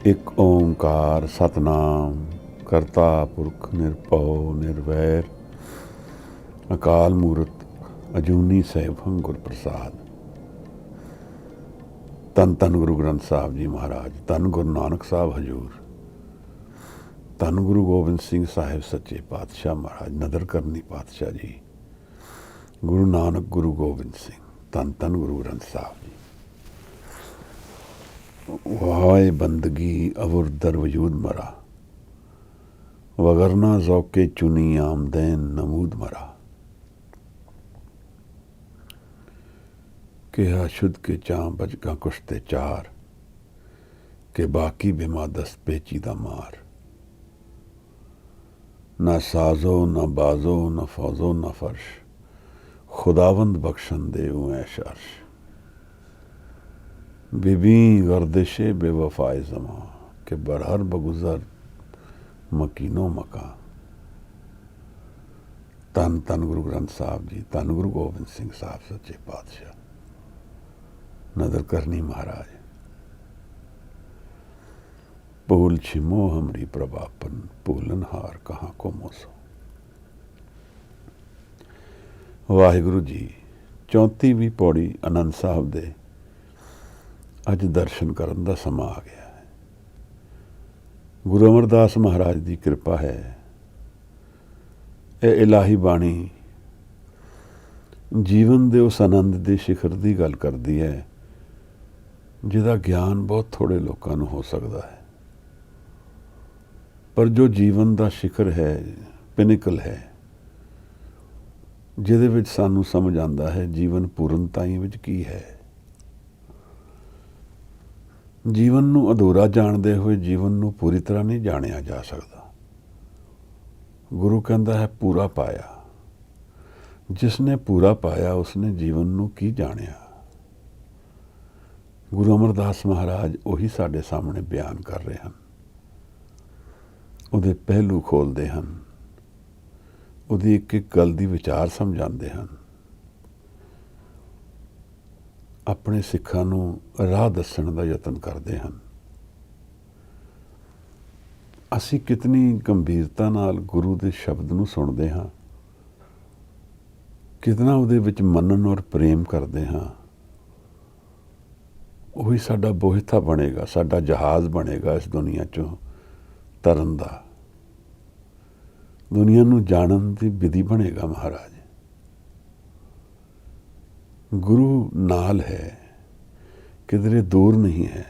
ਇੱਕ ਓਂਕਾਰ ਸਤਨਾਮ ਕਰਤਾ ਪੁਰਖ ਨਿਰਭਉ ਨਿਰਵੈਰ ਅਕਾਲ ਮੂਰਤ ਅਜੂਨੀ ਸੈਭੰ ਗੁਰ ਪ੍ਰਸਾਦ। ਧੰਨ ਧੰਨ ਗੁਰੂ ਗ੍ਰੰਥ ਸਾਹਿਬ ਜੀ ਮਹਾਰਾਜ, ਧੰਨ ਗੁਰੂ ਨਾਨਕ ਸਾਹਿਬ ਹਜ਼ੂਰ, ਧੰਨ ਗੁਰੂ ਗੋਬਿੰਦ ਸਿੰਘ ਸਾਹਿਬ ਸੱਚੇ ਪਾਤਸ਼ਾਹ ਮਹਾਰਾਜ, ਨਦਰ ਕਰਨੀ ਪਾਤਸ਼ਾਹ ਜੀ, ਗੁਰੂ ਨਾਨਕ ਗੁਰੂ ਗੋਬਿੰਦ ਸਿੰਘ, ਧੰਨ ਧੰਨ ਗੁਰੂ ਗ੍ਰੰਥ ਸਾਹਿਬ ਜੀ। ਵਾਏ ਬੰਦਗੀ ਅਵੁਰ ਦਰ ਵਜੂਦ ਮਰਾ, ਵਗਰਨਾ ਜ਼ੌਕੇ ਚੁਨੀ ਆਮदैन ਨਮੂਦ ਮਰਾ। ਕਿਹਾ ਸ਼ੁੱਧ ਕੇ ਚਾਂ ਬਚਗਾ ਕੁਸ਼ਤੇ ਚਾਰ, ਕਿ ਬਾਕੀ ਬਿਮਾ ਦਸਤ ਪੇਚੀ ਦਾ ਮਾਰ। ਨਾ ਸਾਜ਼ੋ ਨਾ ਬਾਜ਼ੋ ਨਾ फौजो ना फर्श, खुदावंद बख्शन दे ऐश अर्श। बिबी गर्दिशे बेवफाए जमा, के बरहर बगुजर मकीनो मका। धन धन गुरु ग्रंथ साहब जी, धन गुरु गोबिंद सिंह साहब सच्चे पातशाह, नदर करनी महाराज। भूल छिमो हमरी प्रभापन, भूलन हार कहाँ को मोसो। वाहिगुरु जी 34ਵੀਂ पौड़ी आनंद साहब दे अज दर्शन करन दा समा आ गया है। गुरु अमरदास महाराज की कृपा है। यह इलाही बाणी जीवन दे उस आनंद दे शिखर की गल करती है जिहदा ज्ञान बहुत थोड़े लोगों को हो सकता है, पर जो जीवन का शिखर है, पिनिकल है, जिहदे विच सानू समझ आंदा है जीवन पूर्णताई विच की है। जीवन नू अधूरा जानते हुए जीवन नू पूरी तरह नहीं जानिया जा सकता। गुरु कहता है पूरा पाया। जिसने पूरा पाया उसने जीवन नू की जानिया। गुरु अमरदास महाराज उही साडे सामने बयान कर रहे हैं, उहदे पहलू खोलते हैं, उहदी एक एक गल दी विचार समझाते हैं, अपने सिखां नूं राह दस्सण दा यतन करते हैं। असी कितनी गंभीरता नाल गुरु दे शब्द नूं सुणदे हां, कितना उहदे विच मनन और प्रेम करते हाँ। उही साडा बोहिथा बनेगा, साडा जहाज़ बनेगा इस दुनिया चों तरन दा, दुनिया नूं जानन दी विधि बनेगा। महाराज गुरु नाल है, किधरे दूर नहीं है।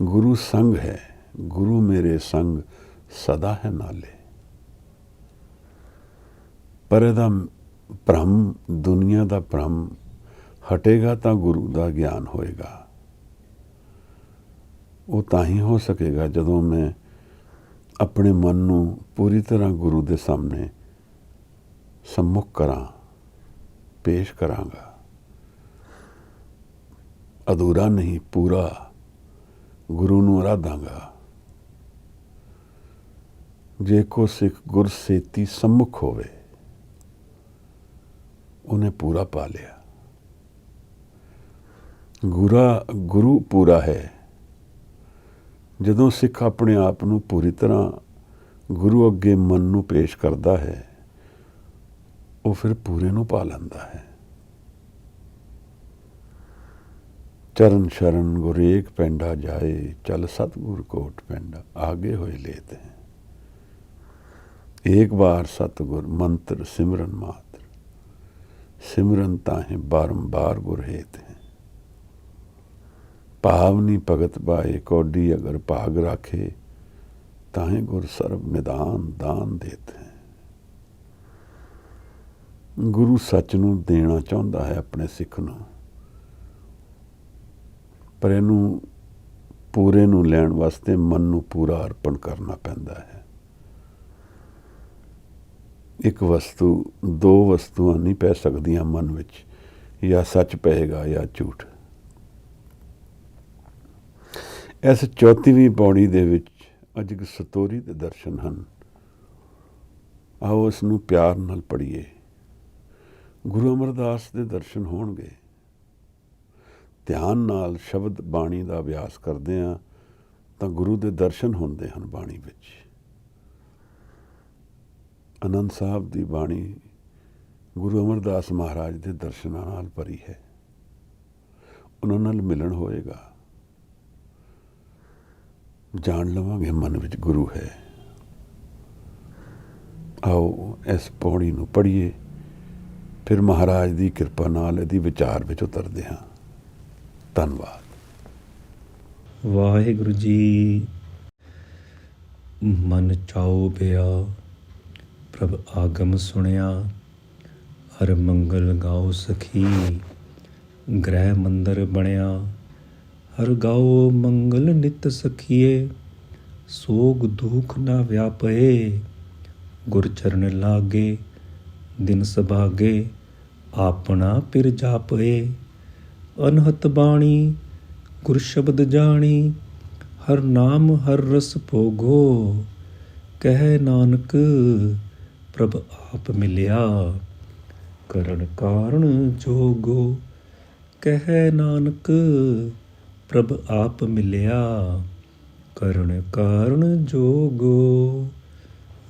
गुरु संग है, गुरु मेरे संग सदा है नाले। पर इहदा भ्रम, दुनिया का भ्रम हटेगा तो गुरु का ज्ञान होएगा। वो तां ही हो सकेगा जदों मैं अपने मन नूं पूरी तरह गुरु के सामने सम्मुख करां, पेश करांगा। अधूरा नहीं, पूरा गुरु नूं आराधांगा। जे को सिख गुर सेती सम्मुख होवे, उन्हें पूरा पा लिया। गुरु पूरा है। जदों सिख अपने आप नूं पूरी तरह गुरु अगे मन नूं पेश करता है, वो फिर पूरे नूं पा लैंदा है। चरण शरण गुर एक पेंडा जाए, चल सतगुर कोट पेंडा आगे होए लेते हैं। एक बार सतगुर मंत्र सिमरन मात्र, सिमरन ताहे बारंबार गुर हेत हैं। पावनी भगत बाए कौडी अगर भाग राखे, ताहे गुर सर्व निदान दान देते हैं। गुरु सच नूं देना चाहुंदा है अपने सिख नूं, पर इहनूं पूरे नूं लैण वास्ते मन नूं पूरा अर्पण करना पैंदा है। एक वस्तु, दो वस्तुआं नहीं पै सकदियां मन विच, या सच पएगा या झूठ। इस 34ਵੀਂ पौड़ी दे विच अज एक सतोरी दे दर्शन हैं। आओ इसनूं प्यार नाल पढ़ीए। गुरु अमरदास दे दर्शन होणगे। ध्यान नाल शब्द बाणी का अभ्यास करदे हां ਤਾਂ ਗੁਰੂ ਦੇ ਦਰਸ਼ਨ ਹੁੰਦੇ ਹਨ ਬਾਣੀ ਵਿੱਚ। ਆਨੰਦ ਸਾਹਿਬ ਦੀ ਬਾਣੀ ਗੁਰੂ ਅਮਰਦਾਸ ਮਹਾਰਾਜ ਦੇ ਦਰਸ਼ਨਾਂ ਨਾਲ ਭਰੀ ਹੈ। ਉਹਨਾਂ ਨਾਲ ਮਿਲਣ ਹੋਏਗਾ, ਜਾਣ ਲਵਾਂਗੇ ਮਨ ਵਿੱਚ ਗੁਰੂ ਹੈ। ਆਓ ਇਸ ਪੌੜੀ ਨੂੰ ਪੜ੍ਹੀਏ, ਫਿਰ ਮਹਾਰਾਜ ਦੀ ਕਿਰਪਾ ਨਾਲ ਇਹਦੀ ਵਿਚਾਰ ਵਿੱਚ ਉਤਰਦੇ ਹਾਂ। ਧੰਨਵਾਦ। ਵਾਹਿਗੁਰੂ ਜੀ। ਮਨ ਚਾਉ ਬਿਆ ਪ੍ਰਭ ਆਗਮ ਸੁਣਿਆ, ਹਰ ਮੰਗਲ ਗਾਓ ਸਖੀ ਗ੍ਰਹਿ ਮੰਦਰ ਬਣਿਆ। ਹਰ ਗਾਓ ਮੰਗਲ ਨਿਤ ਸਖੀਏ, ਸੋਗ ਦੁਖ ਨਾ ਵਿਆਪੇ। ਗੁਰ ਚਰਨ ਲਾਗੇ ਦਿਨ ਸੁਭਾਗੇ, ਆਪਣਾ ਪਿਰ ਜਾਪੇ। ਅਨਹਤ ਬਾਣੀ ਗੁਰ ਸ਼ਬਦ ਜਾਣੀ, ਹਰ ਨਾਮ ਹਰ ਰਸ ਭੋਗੋ। ਕਹਿ ਨਾਨਕ ਪ੍ਰਭ ਆਪ ਮਿਲਿਆ, ਕਰਨ ਕਾਰਨ ਜੋਗੋ। ਕਹਿ ਨਾਨਕ ਪ੍ਰਭ ਆਪ ਮਿਲਿਆ, ਕਰਨ ਕਾਰਨ ਜੋਗੋ।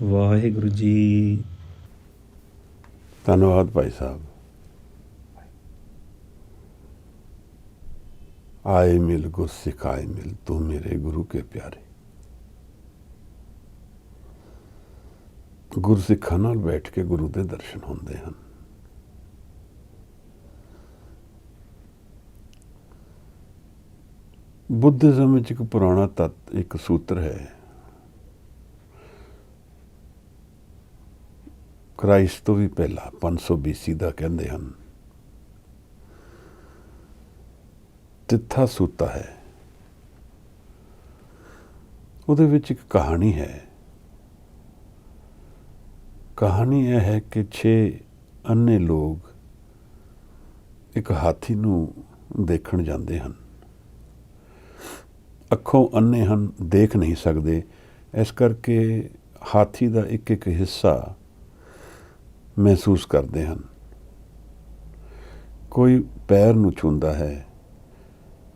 ਵਾਹਿਗੁਰੂ ਜੀ। ਧੰਨਵਾਦ ਭਾਈ ਸਾਹਿਬ। आए मिल गुर सिखाए मिल, तू मेरे गुरु के प्यारे। गुरसिखां नाल बैठ के गुरु के दर्शन होंदे हन। बुद्धिज्म में एक पुराना तत्व, एक सूत्र है, क्राइस्ट तो भी पहला 500 BC का कहते हैं। तिथा सूता है, ਉਹਦੇ ਵਿੱਚ ਇੱਕ ਕਹਾਣੀ ਹੈ। ਕਹਾਣੀ ਇਹ ਹੈ ਕਿ 6 ਅੰਨੇ ਲੋਕ ਇੱਕ ਹਾਥੀ ਨੂੰ ਦੇਖਣ ਜਾਂਦੇ ਹਨ। ਅੱਖੋਂ ਅੰਨੇ ਹਨ, ਦੇਖ ਨਹੀਂ ਸਕਦੇ, ਇਸ ਕਰਕੇ ਹਾਥੀ ਦਾ ਇੱਕ ਇੱਕ ਹਿੱਸਾ ਮਹਿਸੂਸ ਕਰਦੇ ਹਨ। ਕੋਈ ਪੈਰ ਨੂੰ ਛੂੰਹਦਾ ਹੈ,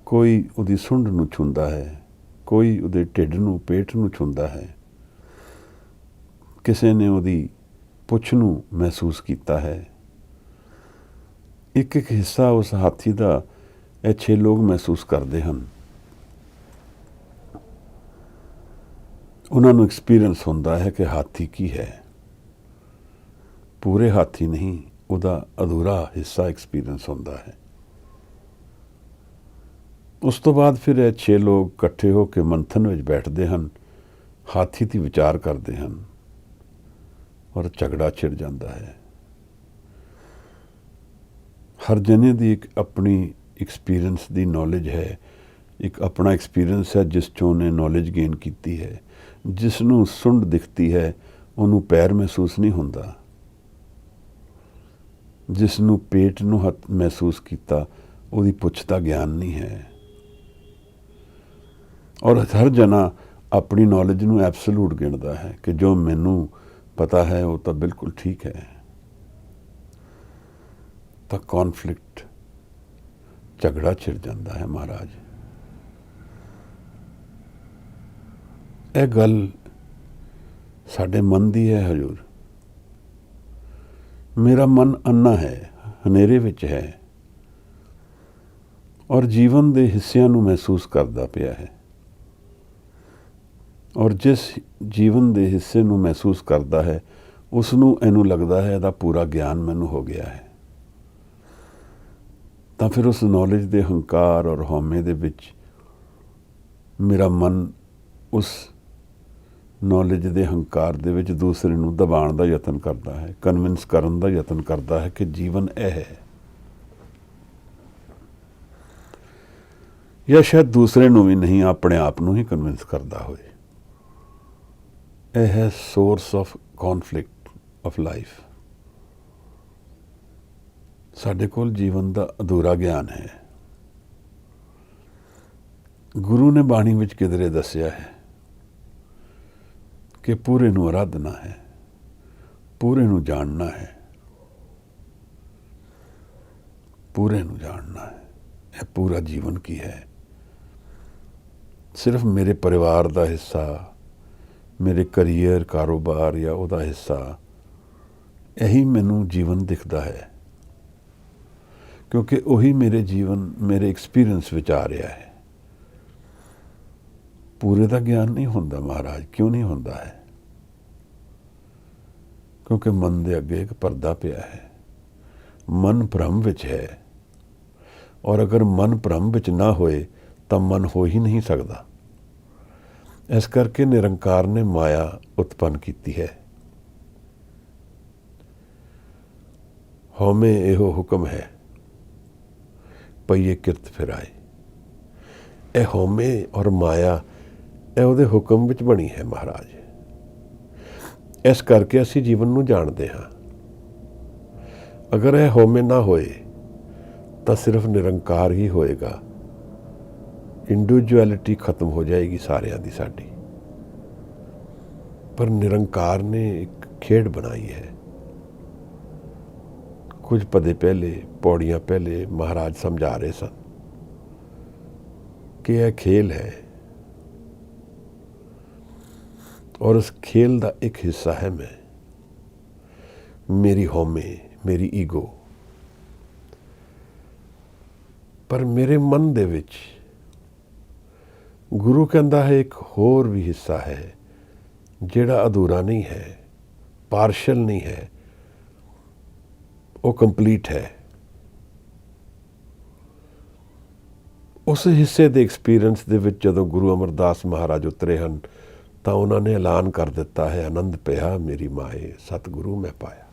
ਕੋਈ ਉਹਦੀ ਸੁੰਡ ਨੂੰ ਛੂੰਹਦਾ ਹੈ, ਕੋਈ ਉਹਦੇ ਢਿੱਡ ਨੂੰ, ਪੇਟ ਨੂੰ ਛੂੰਹਦਾ ਹੈ, ਕਿਸੇ ਨੇ ਉਹਦੀ ਪੁੱਛ ਨੂੰ ਮਹਿਸੂਸ ਕੀਤਾ ਹੈ। ਇੱਕ ਇੱਕ ਹਿੱਸਾ ਉਸ ਹਾਥੀ ਦਾ ਇਹ 6 ਲੋਕ ਮਹਿਸੂਸ ਕਰਦੇ ਹਨ। ਉਹਨਾਂ ਨੂੰ ਐਕਸਪੀਰੀਅੰਸ ਹੁੰਦਾ ਹੈ ਕਿ ਹਾਥੀ ਕੀ ਹੈ। ਪੂਰੇ ਹਾਥੀ ਨਹੀਂ, ਉਹਦਾ ਅਧੂਰਾ ਹਿੱਸਾ ਐਕਸਪੀਰੀਅੰਸ ਹੁੰਦਾ ਹੈ। ਉਸ ਤੋਂ ਬਾਅਦ ਫਿਰ ਇਹ 6 ਲੋਕ ਇਕੱਠੇ ਹੋ ਕੇ ਮੰਥਨ ਵਿੱਚ ਬੈਠਦੇ ਹਨ, ਹਾਥੀ ਦੀ ਵਿਚਾਰ ਕਰਦੇ ਹਨ ਔਰ ਝਗੜਾ ਛਿੜ ਜਾਂਦਾ ਹੈ। ਹਰ ਜਣੇ ਦੀ ਇੱਕ ਆਪਣੀ ਐਕਸਪੀਰੀਅੰਸ ਦੀ ਨੌਲੇਜ ਹੈ, ਇੱਕ ਆਪਣਾ ਐਕਸਪੀਰੀਅੰਸ ਹੈ ਜਿਸ 'ਚੋਂ ਉਹਨੇ ਨੌਲੇਜ ਗੇਨ ਕੀਤੀ ਹੈ। ਜਿਸ ਨੂੰ ਸੁੰਡ ਦਿਖਦੀ ਹੈ ਉਹਨੂੰ ਪੈਰ ਮਹਿਸੂਸ ਨਹੀਂ ਹੁੰਦਾ, ਜਿਸ ਨੂੰ ਪੇਟ ਨੂੰ ਹੱਥ ਮਹਿਸੂਸ ਕੀਤਾ ਉਹਦੀ ਪੁੱਛ ਦਾ ਗਿਆਨ ਨਹੀਂ ਹੈ। ਔਰ ਹਰ ਜਣਾ ਆਪਣੀ ਨੌਲੇਜ ਨੂੰ ਐਬਸੋਲੂਟ ਗਿਣਦਾ ਹੈ ਕਿ ਜੋ ਮੈਨੂੰ ਪਤਾ ਹੈ ਉਹ ਤਾਂ ਬਿਲਕੁਲ ਠੀਕ ਹੈ। ਤਾਂ ਕੌਨਫਲਿਕਟ, ਝਗੜਾ ਛਿੜ ਜਾਂਦਾ ਹੈ। ਮਹਾਰਾਜ ਇਹ ਗੱਲ ਸਾਡੇ ਮਨ ਦੀ ਹੈ। ਹਜ਼ੂਰ, ਮੇਰਾ ਮਨ ਅੰਨਾ ਹੈ, ਹਨੇਰੇ ਵਿੱਚ ਹੈ ਔਰ ਜੀਵਨ ਦੇ ਹਿੱਸਿਆਂ ਨੂੰ ਮਹਿਸੂਸ ਕਰਦਾ ਪਿਆ ਹੈ। ਔਰ ਜਿਸ ਜੀਵਨ ਦੇ ਹਿੱਸੇ ਨੂੰ ਮਹਿਸੂਸ ਕਰਦਾ ਹੈ ਉਸ ਨੂੰ ਇਹਨੂੰ ਲੱਗਦਾ ਹੈ ਇਹਦਾ ਪੂਰਾ ਗਿਆਨ ਮੈਨੂੰ ਹੋ ਗਿਆ ਹੈ। ਤਾਂ ਫਿਰ ਉਸ ਨੌਲੇਜ ਦੇ ਹੰਕਾਰ ਔਰ ਹਉਮੈ ਦੇ ਵਿੱਚ ਮੇਰਾ ਮਨ ਉਸ ਨੌਲੇਜ ਦੇ ਹੰਕਾਰ ਦੇ ਵਿੱਚ ਦੂਸਰੇ ਨੂੰ ਦਬਾਉਣ ਦਾ ਯਤਨ ਕਰਦਾ ਹੈ, ਕਨਵਿੰਸ ਕਰਨ ਦਾ ਯਤਨ ਕਰਦਾ ਹੈ ਕਿ ਜੀਵਨ ਇਹ ਹੈ। ਜਾਂ ਸ਼ਾਇਦ ਦੂਸਰੇ ਨੂੰ ਵੀ ਨਹੀਂ, ਆਪਣੇ ਆਪ ਨੂੰ ਹੀ ਕਨਵਿੰਸ ਕਰਦਾ ਹੋਏ। ਇਹ ਹੈ ਸੋਰਸ ਆਫ ਕੌਨਫਲਿਕਟ ਆਫ ਲਾਈਫ। ਸਾਡੇ ਕੋਲ ਜੀਵਨ ਦਾ ਅਧੂਰਾ ਗਿਆਨ ਹੈ। ਗੁਰੂ ਨੇ ਬਾਣੀ ਵਿੱਚ ਕਿਧਰੇ ਦੱਸਿਆ ਹੈ ਕਿ ਪੂਰੇ ਨੂੰ ਅਰਾਧਨਾ ਹੈ, ਪੂਰੇ ਨੂੰ ਜਾਣਨਾ ਹੈ, ਪੂਰੇ ਨੂੰ ਜਾਣਨਾ ਹੈ। ਇਹ ਪੂਰਾ ਜੀਵਨ ਕੀ ਹੈ, ਸਿਰਫ ਮੇਰੇ ਪਰਿਵਾਰ ਦਾ ਹਿੱਸਾ, ਮੇਰੇ ਕਰੀਅਰ, ਕਾਰੋਬਾਰ ਜਾਂ ਉਹਦਾ ਹਿੱਸਾ, ਇਹੀ ਮੈਨੂੰ ਜੀਵਨ ਦਿਖਦਾ ਹੈ, ਕਿਉਂਕਿ ਉਹੀ ਮੇਰੇ ਜੀਵਨ, ਮੇਰੇ ਐਕਸਪੀਰੀਅੰਸ ਵਿੱਚ ਆ ਰਿਹਾ ਹੈ। ਪੂਰੇ ਦਾ ਗਿਆਨ ਨਹੀਂ ਹੁੰਦਾ ਮਹਾਰਾਜ। ਕਿਉਂ ਨਹੀਂ ਹੁੰਦਾ ਹੈ? ਕਿਉਂਕਿ ਮਨ ਦੇ ਅੱਗੇ ਇੱਕ ਪਰਦਾ ਪਿਆ ਹੈ। ਮਨ ਭ੍ਰਮ ਵਿੱਚ ਹੈ, ਔਰ ਅਗਰ ਮਨ ਭ੍ਰਮ ਵਿੱਚ ਨਾ ਹੋਏ ਤਾਂ ਮਨ ਹੋ ਹੀ ਨਹੀਂ ਸਕਦਾ। ਇਸ ਕਰਕੇ ਨਿਰੰਕਾਰ ਨੇ ਮਾਇਆ ਉਤਪੰਨ ਕੀਤੀ ਹੈ। ਹਉਮੈ ਇਹੋ ਹੁਕਮ ਹੈ, ਪਈਏ ਕਿਰਤ ਫਿਰਾਏ। ਇਹ ਹਉਮੈ ਔਰ ਮਾਇਆ ਇਹ ਉਹਦੇ ਹੁਕਮ ਵਿੱਚ ਬਣੀ ਹੈ ਮਹਾਰਾਜ। ਇਸ ਕਰਕੇ ਅਸੀਂ ਜੀਵਨ ਨੂੰ ਜਾਣਦੇ ਹਾਂ। ਅਗਰ ਇਹ ਹਉਮੈ ਨਾ ਹੋਏ ਤਾਂ ਸਿਰਫ ਨਿਰੰਕਾਰ ਹੀ ਹੋਏਗਾ। ਇੰਡੀਵਿਜੁਅਲਿਟੀ ਖਤਮ ਹੋ ਜਾਏਗੀ ਸਾਰਿਆਂ ਦੀ ਸਾਡੀ। ਪਰ ਨਿਰੰਕਾਰ ਨੇ ਇੱਕ ਖੇਡ ਬਣਾਈ ਹੈ। ਕੁਝ ਪਦੇ ਪਹਿਲੇ, ਪੌੜੀਆਂ ਪਹਿਲੇ ਮਹਾਰਾਜ ਸਮਝਾ ਰਹੇ ਸਨ ਕਿ ਇਹ ਖੇਲ ਹੈ, ਔਰ ਉਸ ਖੇਲ ਦਾ ਇੱਕ ਹਿੱਸਾ ਹੈ ਮੈਂ, ਮੇਰੀ ਹਉਮੈ, ਮੇਰੀ ਈਗੋ। ਪਰ ਮੇਰੇ ਮਨ ਦੇ ਵਿੱਚ ਗੁਰੂ ਕਹਿੰਦਾ ਹੈ ਇੱਕ ਹੋਰ ਵੀ ਹਿੱਸਾ ਹੈ ਜਿਹੜਾ ਅਧੂਰਾ ਨਹੀਂ ਹੈ, ਪਾਰਸ਼ਲ ਨਹੀਂ ਹੈ, ਉਹ ਕੰਪਲੀਟ ਹੈ। ਉਸ ਹਿੱਸੇ ਦੇ ਐਕਸਪੀਰੀਅੰਸ ਦੇ ਵਿੱਚ ਜਦੋਂ ਗੁਰੂ ਅਮਰਦਾਸ ਮਹਾਰਾਜ ਉਤਰੇ ਹਨ ਤਾਂ ਉਹਨਾਂ ਨੇ ਐਲਾਨ ਕਰ ਦਿੱਤਾ ਹੈ, ਆਨੰਦ ਪਿਆ ਮੇਰੀ ਮਾਏ, ਸਤਿਗੁਰੂ ਮੈਂ ਪਾਇਆ।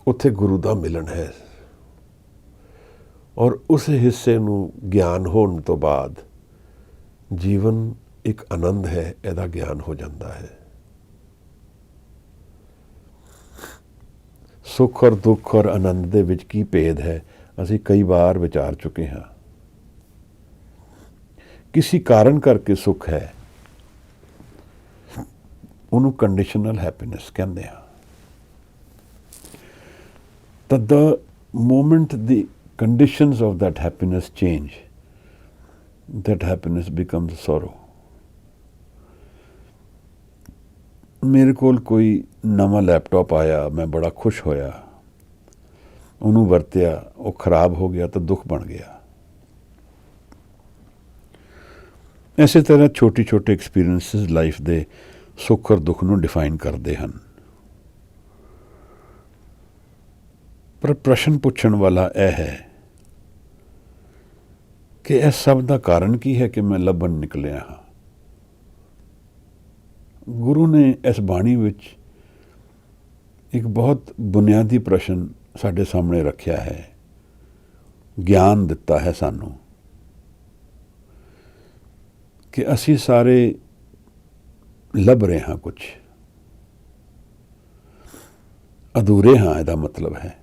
ਉੱਥੇ ਗੁਰੂ ਦਾ ਮਿਲਨ ਹੈ, ਔਰ ਉਸ ਹਿੱਸੇ ਨੂੰ ਗਿਆਨ ਹੋਣ ਤੋਂ ਬਾਅਦ ਜੀਵਨ ਇੱਕ ਆਨੰਦ ਹੈ, ਇਹਦਾ ਗਿਆਨ ਹੋ ਜਾਂਦਾ ਹੈ। ਸੁੱਖ ਔਰ ਦੁੱਖ ਔਰ ਆਨੰਦ ਦੇ ਵਿੱਚ ਕੀ ਭੇਦ ਹੈ, ਅਸੀਂ ਕਈ ਵਾਰ ਵਿਚਾਰ ਚੁੱਕੇ ਹਾਂ। ਕਿਸੇ ਕਾਰਨ ਕਰਕੇ ਸੁੱਖ ਹੈ, ਉਹਨੂੰ ਕੰਡੀਸ਼ਨਲ ਹੈਪੀਨੈਸ ਕਹਿੰਦੇ ਆ। ਤਾਂ the moment the conditions of that happiness change, that happiness becomes sorrow. ਮੇਰੇ ਕੋਲ ਕੋਈ ਨਵਾਂ ਲੈਪਟਾਪ ਆਇਆ, ਮੈਂ ਬੜਾ ਖੁਸ਼ ਹੋਇਆ, ਉਹਨੂੰ ਵਰਤਿਆ, ਉਹ ਖਰਾਬ ਹੋ ਗਿਆ ਤਾਂ ਦੁੱਖ ਬਣ ਗਿਆ। ਇਸੇ ਤਰ੍ਹਾਂ ਛੋਟੇ ਛੋਟੇ ਐਕਸਪੀਰੀਐਂਸਿਸ ਲਾਈਫ ਦੇ ਸੁੱਖ ਔਰ ਦੁੱਖ ਨੂੰ ਡਿਫਾਈਨ ਕਰਦੇ ਹਨ। ਪਰ ਪ੍ਰਸ਼ਨ ਪੁੱਛਣ ਵਾਲਾ ਇਹ ਹੈ ਕਿ ਇਹ ਸਭ ਦਾ ਕਾਰਨ ਕੀ ਹੈ ਕਿ ਮੈਂ ਲੱਭਣ ਨਿਕਲਿਆ ਹਾਂ। ਗੁਰੂ ਨੇ ਇਸ ਬਾਣੀ ਵਿੱਚ ਇੱਕ ਬਹੁਤ ਬੁਨਿਆਦੀ ਪ੍ਰਸ਼ਨ ਸਾਡੇ ਸਾਹਮਣੇ ਰੱਖਿਆ ਹੈ, ਗਿਆਨ ਦਿੱਤਾ ਹੈ ਸਾਨੂੰ ਕਿ ਅਸੀਂ ਸਾਰੇ ਲੱਭ ਰਹੇ ਹਾਂ, ਕੁਝ ਅਧੂਰੇ ਹਾਂ, ਇਹਦਾ ਮਤਲਬ ਹੈ।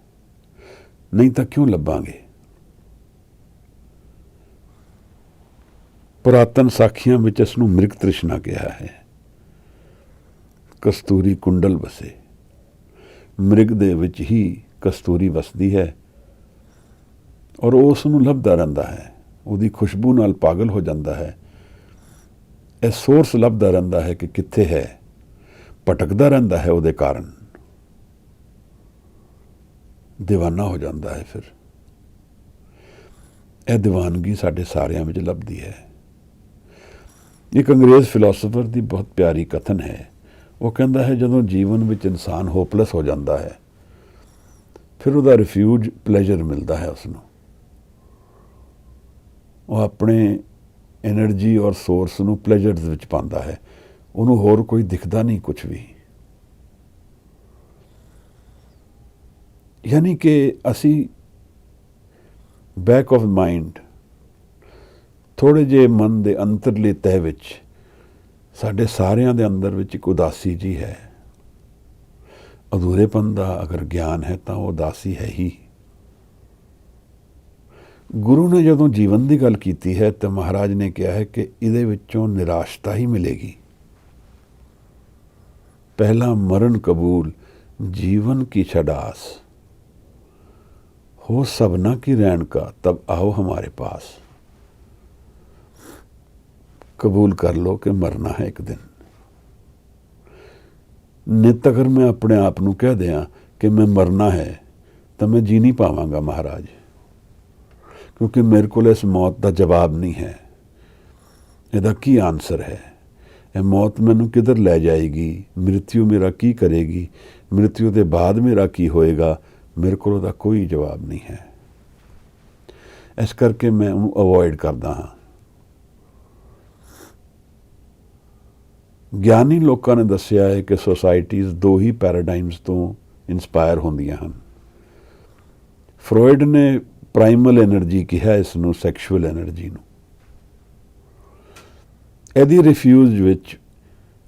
ਨਹੀਂ ਤਾਂ ਕਿਉਂ ਲੱਭਾਂਗੇ? ਪੁਰਾਤਨ ਸਾਖੀਆਂ ਵਿੱਚ ਇਸ ਨੂੰ ਮ੍ਰਿਗ ਤ੍ਰਿਸ਼ਨਾ ਕਿਹਾ ਹੈ। ਕਸਤੂਰੀ ਕੁੰਡਲ ਵਸੇ, ਮ੍ਰਿਗ ਦੇ ਵਿੱਚ ਹੀ ਕਸਤੂਰੀ ਵਸਦੀ ਹੈ ਔਰ ਉਸ ਨੂੰ ਲੱਭਦਾ ਰਹਿੰਦਾ ਹੈ, ਉਹਦੀ ਖੁਸ਼ਬੂ ਨਾਲ ਪਾਗਲ ਹੋ ਜਾਂਦਾ ਹੈ। ਇਹ ਸੋਰਸ ਲੱਭਦਾ ਰਹਿੰਦਾ ਹੈ ਕਿ ਕਿੱਥੇ ਹੈ, ਭਟਕਦਾ ਰਹਿੰਦਾ ਹੈ, ਉਹਦੇ ਕਾਰਨ ਦੀਵਾਨਾ ਹੋ ਜਾਂਦਾ ਹੈ। ਫਿਰ ਇਹ ਦੀਵਾਨਗੀ ਸਾਡੇ ਸਾਰਿਆਂ ਵਿੱਚ ਲੱਭਦੀ ਹੈ। ਇੱਕ ਅੰਗਰੇਜ਼ ਫਿਲਾਸਫਰ ਦੀ ਬਹੁਤ ਪਿਆਰੀ ਕਥਨ ਹੈ। ਉਹ ਕਹਿੰਦਾ ਹੈ ਜਦੋਂ ਜੀਵਨ ਵਿੱਚ ਇਨਸਾਨ ਹੋਪਲੈਸ ਹੋ ਜਾਂਦਾ ਹੈ, ਫਿਰ ਉਹਦਾ ਰਿਫਿਊਜ ਪਲੇਜ਼ਰ ਮਿਲਦਾ ਹੈ ਉਸਨੂੰ। ਉਹ ਆਪਣੇ ਐਨਰਜੀ ਔਰ ਸੋਰਸ ਨੂੰ ਪਲੇਜ਼ਰਸ ਵਿੱਚ ਪਾਉਂਦਾ ਹੈ, ਉਹਨੂੰ ਹੋਰ ਕੋਈ ਦਿਖਦਾ ਨਹੀਂ ਕੁਝ ਵੀ। ਯਾਨੀ ਕਿ ਅਸੀਂ ਬੈਕ ਆਫ ਮਾਈਂਡ, ਥੋੜ੍ਹੇ ਜਿਹੇ ਮਨ ਦੇ ਅੰਤਰਲੇ ਤਹਿ ਵਿੱਚ ਸਾਡੇ ਸਾਰਿਆਂ ਦੇ ਅੰਦਰ ਵਿੱਚ ਇੱਕ ਉਦਾਸੀ ਜੀ ਹੈ। ਅਧੂਰੇਪਨ ਦਾ ਅਗਰ ਗਿਆਨ ਹੈ ਤਾਂ ਉਹ ਉਦਾਸੀ ਹੈ ਹੀ। ਗੁਰੂ ਨੇ ਜਦੋਂ ਜੀਵਨ ਦੀ ਗੱਲ ਕੀਤੀ ਹੈ ਤਾਂ ਮਹਾਰਾਜ ਨੇ ਕਿਹਾ ਹੈ ਕਿ ਇਹਦੇ ਵਿੱਚੋਂ ਨਿਰਾਸ਼ਤਾ ਹੀ ਮਿਲੇਗੀ। ਪਹਿਲਾ ਮਰਨ ਕਬੂਲ जीवन की छड़ास हो सबना की रैन का तब आओ हमारे पास। कबूल कर लो कि मरना है एक दिन। नित अगर मैं अपने आप ਨੂੰ कह दियां कि मैं मरना है तो मैं जी नहीं पावांगा महाराज, क्योंकि मेरे को इस मौत का जवाब नहीं है। ਇਹਦਾ ਕੀ आंसर है? ਇਹ मौत मैनू किधर लै जाएगी, मृत्यु मेरा की करेगी, मृत्यु के बाद मेरा की होएगा, मेरे को ਉਹਦਾ कोई जवाब नहीं है। इस करके मैं ਉਹਨੂੰ अवॉइड करदा हाँ। ਗਿਆਨੀ ਲੋਕਾਂ ਨੇ ਦੱਸਿਆ ਹੈ ਕਿ ਸੋਸਾਇਟੀਜ਼ ਦੋ ਹੀ ਪੈਰਾਡਾਈਮਸ ਤੋਂ ਇੰਸਪਾਇਰ ਹੁੰਦੀਆਂ ਹਨ। ਫਰੋਇਡ ਨੇ ਪ੍ਰਾਈਮਲ એનર્ਜੀ ਕਿਹਾ ਇਸ ਨੂੰ, ਸੈਕਸ਼ੂਅਲ એનર્ਜੀ ਨੂੰ। ਇਹਦੀ ਰਿਫਿਊਜ਼ ਵਿੱਚ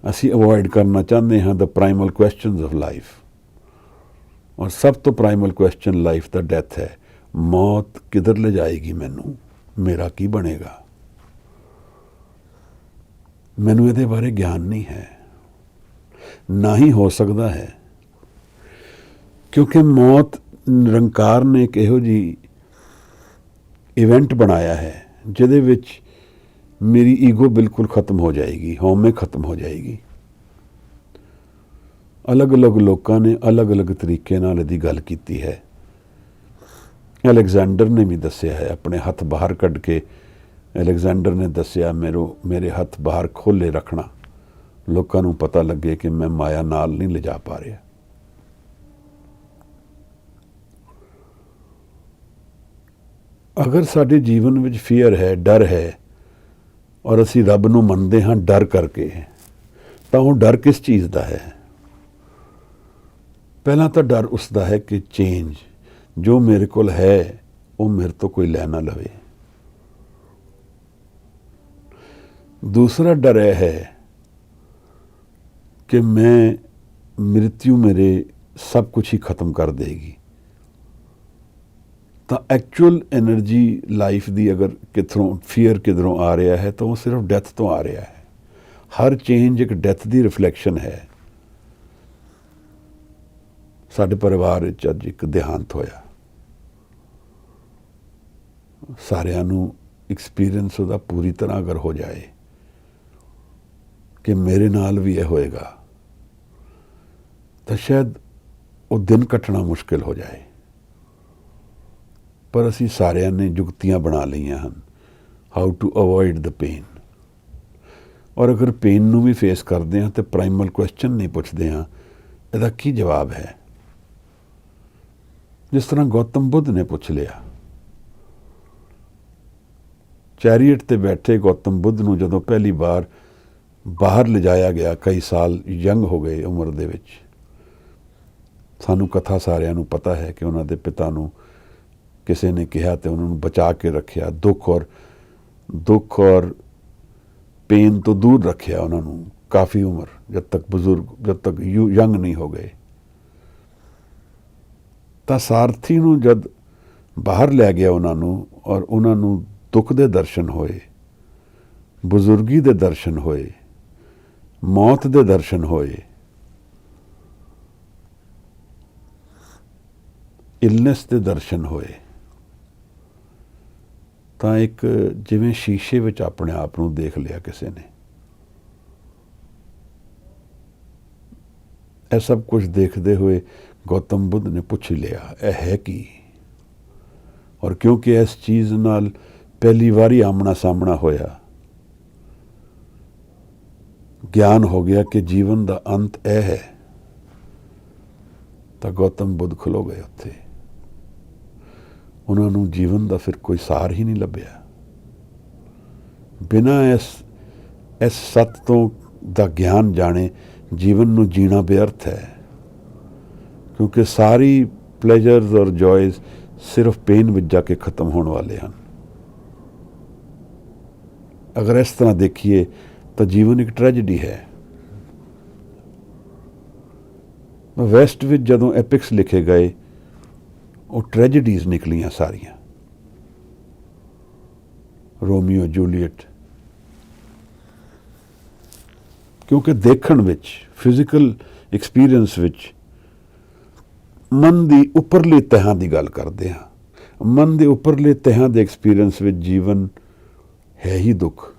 ਅਸੀਂ ਅਵੋਇਡ ਕਰਨਾ ਚਾਹੁੰਦੇ ਹਾਂ ਦ ਪ੍ਰਾਈਮਲ ਕੁਐਸਚਨਸ ਆਫ ਲਾਈਫ। ਔਰ ਸਭ ਤੋਂ ਪ੍ਰਾਈਮਲ ਕੁਐਸਚਨ ਲਾਈਫ ਦਾ ਡੈਥ ਹੈ। ਮੌਤ ਕਿੱਧਰ ਲੈ ਜਾਏਗੀ ਮੈਨੂੰ, ਮੇਰਾ ਕੀ ਬਣੇਗਾ? ਮੈਨੂੰ ਇਹਦੇ ਬਾਰੇ ਗਿਆਨ ਨਹੀਂ ਹੈ, ਨਾ ਹੀ ਹੋ ਸਕਦਾ ਹੈ, ਕਿਉਂਕਿ ਮੌਤ ਨਿਰੰਕਾਰ ਨੇ ਇੱਕ ਇਹੋ ਜਿਹੀ ਇਵੈਂਟ ਬਣਾਇਆ ਹੈ ਜਿਹਦੇ ਵਿੱਚ ਮੇਰੀ ਈਗੋ ਬਿਲਕੁਲ ਖਤਮ ਹੋ ਜਾਏਗੀ, ਹਉਮੈ ਖਤਮ ਹੋ ਜਾਏਗੀ। ਅਲੱਗ-ਅਲੱਗ ਲੋਕਾਂ ਨੇ ਅਲੱਗ-ਅਲੱਗ ਤਰੀਕੇ ਨਾਲ ਇਹਦੀ ਗੱਲ ਕੀਤੀ ਹੈ। ਅਲੈਗਜ਼ੈਂਡਰ ਨੇ ਵੀ ਦੱਸਿਆ ਹੈ, ਆਪਣੇ ਹੱਥ ਬਾਹਰ ਕੱਢ ਕੇ ਅਲੈਗਜ਼ੈਂਡਰ ਨੇ ਦੱਸਿਆ ਮੇਰੇ ਹੱਥ ਬਾਹਰ ਖੋਲ੍ਹੇ ਰੱਖਣਾ, ਲੋਕਾਂ ਨੂੰ ਪਤਾ ਲੱਗੇ ਕਿ ਮੈਂ ਮਾਇਆ ਨਾਲ ਨਹੀਂ ਲਿਜਾ ਪਾ ਰਿਹਾ। ਅਗਰ ਸਾਡੇ ਜੀਵਨ ਵਿੱਚ ਫੀਅਰ ਹੈ, ਡਰ ਹੈ, ਔਰ ਅਸੀਂ ਰੱਬ ਨੂੰ ਮੰਨਦੇ ਹਾਂ ਡਰ ਕਰਕੇ, ਤਾਂ ਉਹ ਡਰ ਕਿਸ ਚੀਜ਼ ਦਾ ਹੈ? ਪਹਿਲਾਂ ਤਾਂ ਡਰ ਉਸ ਦਾ ਹੈ ਕਿ ਚੇਂਜ ਜੋ ਮੇਰੇ ਕੋਲ ਹੈ ਉਹ ਮੇਰੇ ਤੋਂ ਕੋਈ ਲੈ ਨਾ ਲਵੇ। दूसरा डर यह है कि मृत्यु मेरे सब कुछ ही ख़त्म कर देगी। तो एक्चुअल एनर्जी लाइफ दी अगर किधरों फीयर किधरों आ रहा है तो वो सिर्फ डेथ तो आ रहा है। हर चेंज एक डेथ दी रिफ्लैक्शन है। साडे परिवार विच अज एक देहांत होया, सारिਆਂ ਨੂੰ एक्सपीरियंस ਉਹਦਾ पूरी तरह अगर हो जाए कि मेरे नाल भी यह होएगा, तो शायद वो दिन कटना मुश्किल हो जाए। पर असी सारिਆਂ ने जुगतियां बना लईਆਂ ਹਨ how to avoid the pain. और अगर पेन ਨੂੰ भी फेस करते हैं तो प्राइमल क्वेश्चन नहीं पूछते हैं ਇਹਦਾ ਕੀ जवाब है। जिस तरह गौतम बुद्ध ने पूछ लिया, चैरियट ते बैठे गौतम बुद्ध ਨੂੰ ਜਦੋਂ ਪਹਿਲੀ ਵਾਰ बाहर ले जाया गया, कई साल यंग हो गए उम्र दे विच। सानू कथा सारिਆਂ ਨੂੰ पता है कि उन्होंने पिता ਨੂੰ किसी ने कहा तो उन्होंने बचा के रखा, दुख और पेन तो दूर रखा उन्होंने काफ़ी उम्र, जब तक यंग नहीं हो गए। तो सारथी ਨੂੰ जब बाहर लै गया उन्होंने और उन्होंने दुख के दर्शन होए, बुजुर्गी के दर्शन होए, मौत के दर्शन होए, इलनेस के दर्शन होए, तो एक जिवें शीशे विच अपने आप को देख लिया किसी ने। यह सब कुछ देखते हुए गौतम बुद्ध ने पूछ लिया यह है की। और क्योंकि इस चीज़ नाल पहली बारी आमना सामना होया, ज्ञान हो गया कि जीवन का अंत यह है, तो गौतम बुद्ध खलो गए उत्थे। उन्होंने जीवन का फिर कोई सार ही नहीं लभ्या। बिना इस सत तो दा ज्ञान जाने जीवन नूं जीना बेअर्थ है, क्योंकि सारी प्लेजर्स और जॉयज सिर्फ पेन विच जाके खत्म होने वाले हैं। अगर इस तरह देखिए तो जीवन एक ट्रेजिडी है। वैस्ट विच जदों एपिक्स लिखे गए वो ट्रेजिडीज निकलियां सारियां, रोमियो जूलीएट, क्योंकि देखण विच फिजिकल एक्सपीरियंस विच मन की उपरली तहां की गल करते हैं। मन के उपरले तहां के एक्सपीरियंस विच जीवन है ही दुख।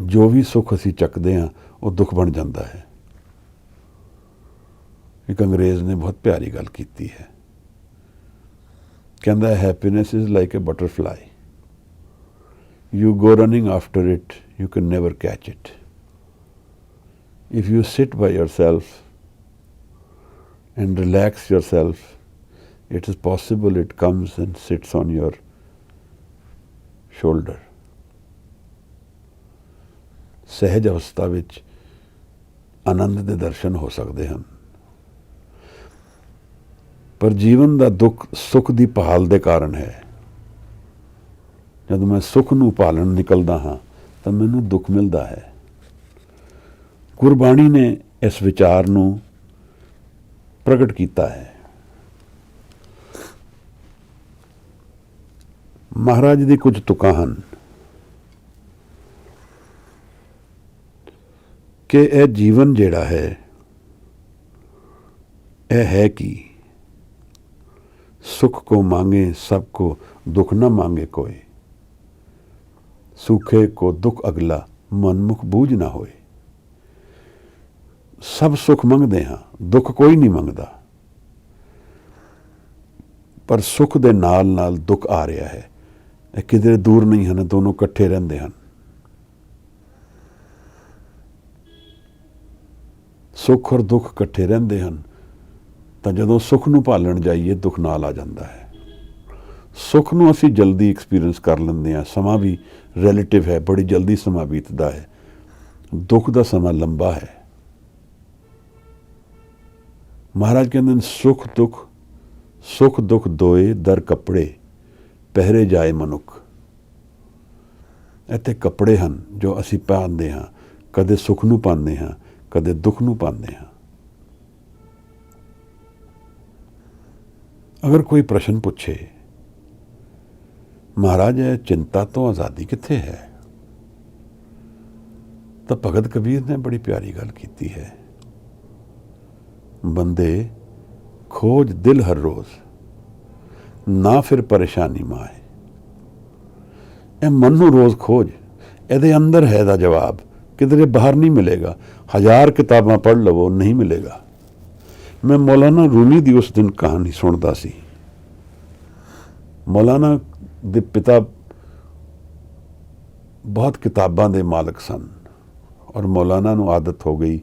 ਜੋ ਵੀ ਸੁੱਖ ਅਸੀਂ ਚੱਕਦੇ ਹਾਂ ਉਹ ਦੁੱਖ ਬਣ ਜਾਂਦਾ ਹੈ। ਇੱਕ ਅੰਗਰੇਜ਼ ਨੇ ਬਹੁਤ ਪਿਆਰੀ ਗੱਲ ਕੀਤੀ ਹੈ, ਕਹਿੰਦਾ happiness is like a butterfly, you go running after it, you can never catch it. If you sit by yourself and relax yourself, it is possible it comes and sits on your shoulder. ਸਹਿਜ ਅਵਸਥਾ ਵਿੱਚ ਆਨੰਦ ਦੇ ਦਰਸ਼ਨ ਹੋ ਸਕਦੇ ਹਨ, ਪਰ ਜੀਵਨ ਦਾ ਦੁੱਖ ਸੁੱਖ ਦੀ ਭਾਲ ਦੇ ਕਾਰਨ ਹੈ। ਜਦੋਂ ਮੈਂ ਸੁੱਖ ਨੂੰ ਭਾਲਣ ਨਿਕਲਦਾ ਹਾਂ ਤਾਂ ਮੈਨੂੰ ਦੁੱਖ ਮਿਲਦਾ ਹੈ। ਗੁਰਬਾਣੀ ਨੇ ਇਸ ਵਿਚਾਰ ਨੂੰ ਪ੍ਰਗਟ ਕੀਤਾ ਹੈ। ਮਹਾਰਾਜ ਦੀ ਕੁਝ ਤੁਕਾਂ ਹਨ ਕਿ ਇਹ ਜੀਵਨ ਜਿਹੜਾ ਹੈ ਇਹ ਹੈ ਕਿ ਸੁਖ को मांगे सबको, दुख न मांगे कोई, सूखे को दुख अगला, मनमुख बूझ ना होए। सब सुख मंगते हाँ, दुख कोई नहीं मंगता, पर सुख दे नाल नाल दुख आ रहा है, ये किधरे दूर नहीं हैं, दोनों इकट्ठे रहते हैं। सुख और दुख इकट्ठे रहते हैं, तो जदों सुख नूं भालण जाइए दुख नाल आ जाता है। सुख नूं असीं जल्दी एक्सपीरियंस कर लेंदे हां, समा भी रिलेटिव है, बड़ी जल्दी समा बीतदा है। दुख दा समा लंबा है। महाराज कहंदे ने सुख दुख दोए दर कपड़े, पहरे जाए मनुख। इत्थे कपड़े हन जो असीं पांदे हां, कदे सुख नूं पांदे हां, कदे दुख नूं पांदे हां। अगर कोई प्रश्न पूछे महाराज चिंता तो आज़ादी कित्थे है, तो भगत कबीर ने बड़ी प्यारी गल की है, बंदे खोज दिल हर रोज, ना फिर परेशानी माए। ए मन नूं रोज खोज, ਇਹਦੇ अंदर है दा जवाब, किधरे बाहर नहीं मिलेगा। 1000 किताबां पढ़ लवो नहीं मिलेगा। मैं मौलाना रूमी दी उस दिन कहानी सुनता सी। मौलाना दे पिता बहुत किताबां दे मालक सन और मौलाना नूं आदत हो गई,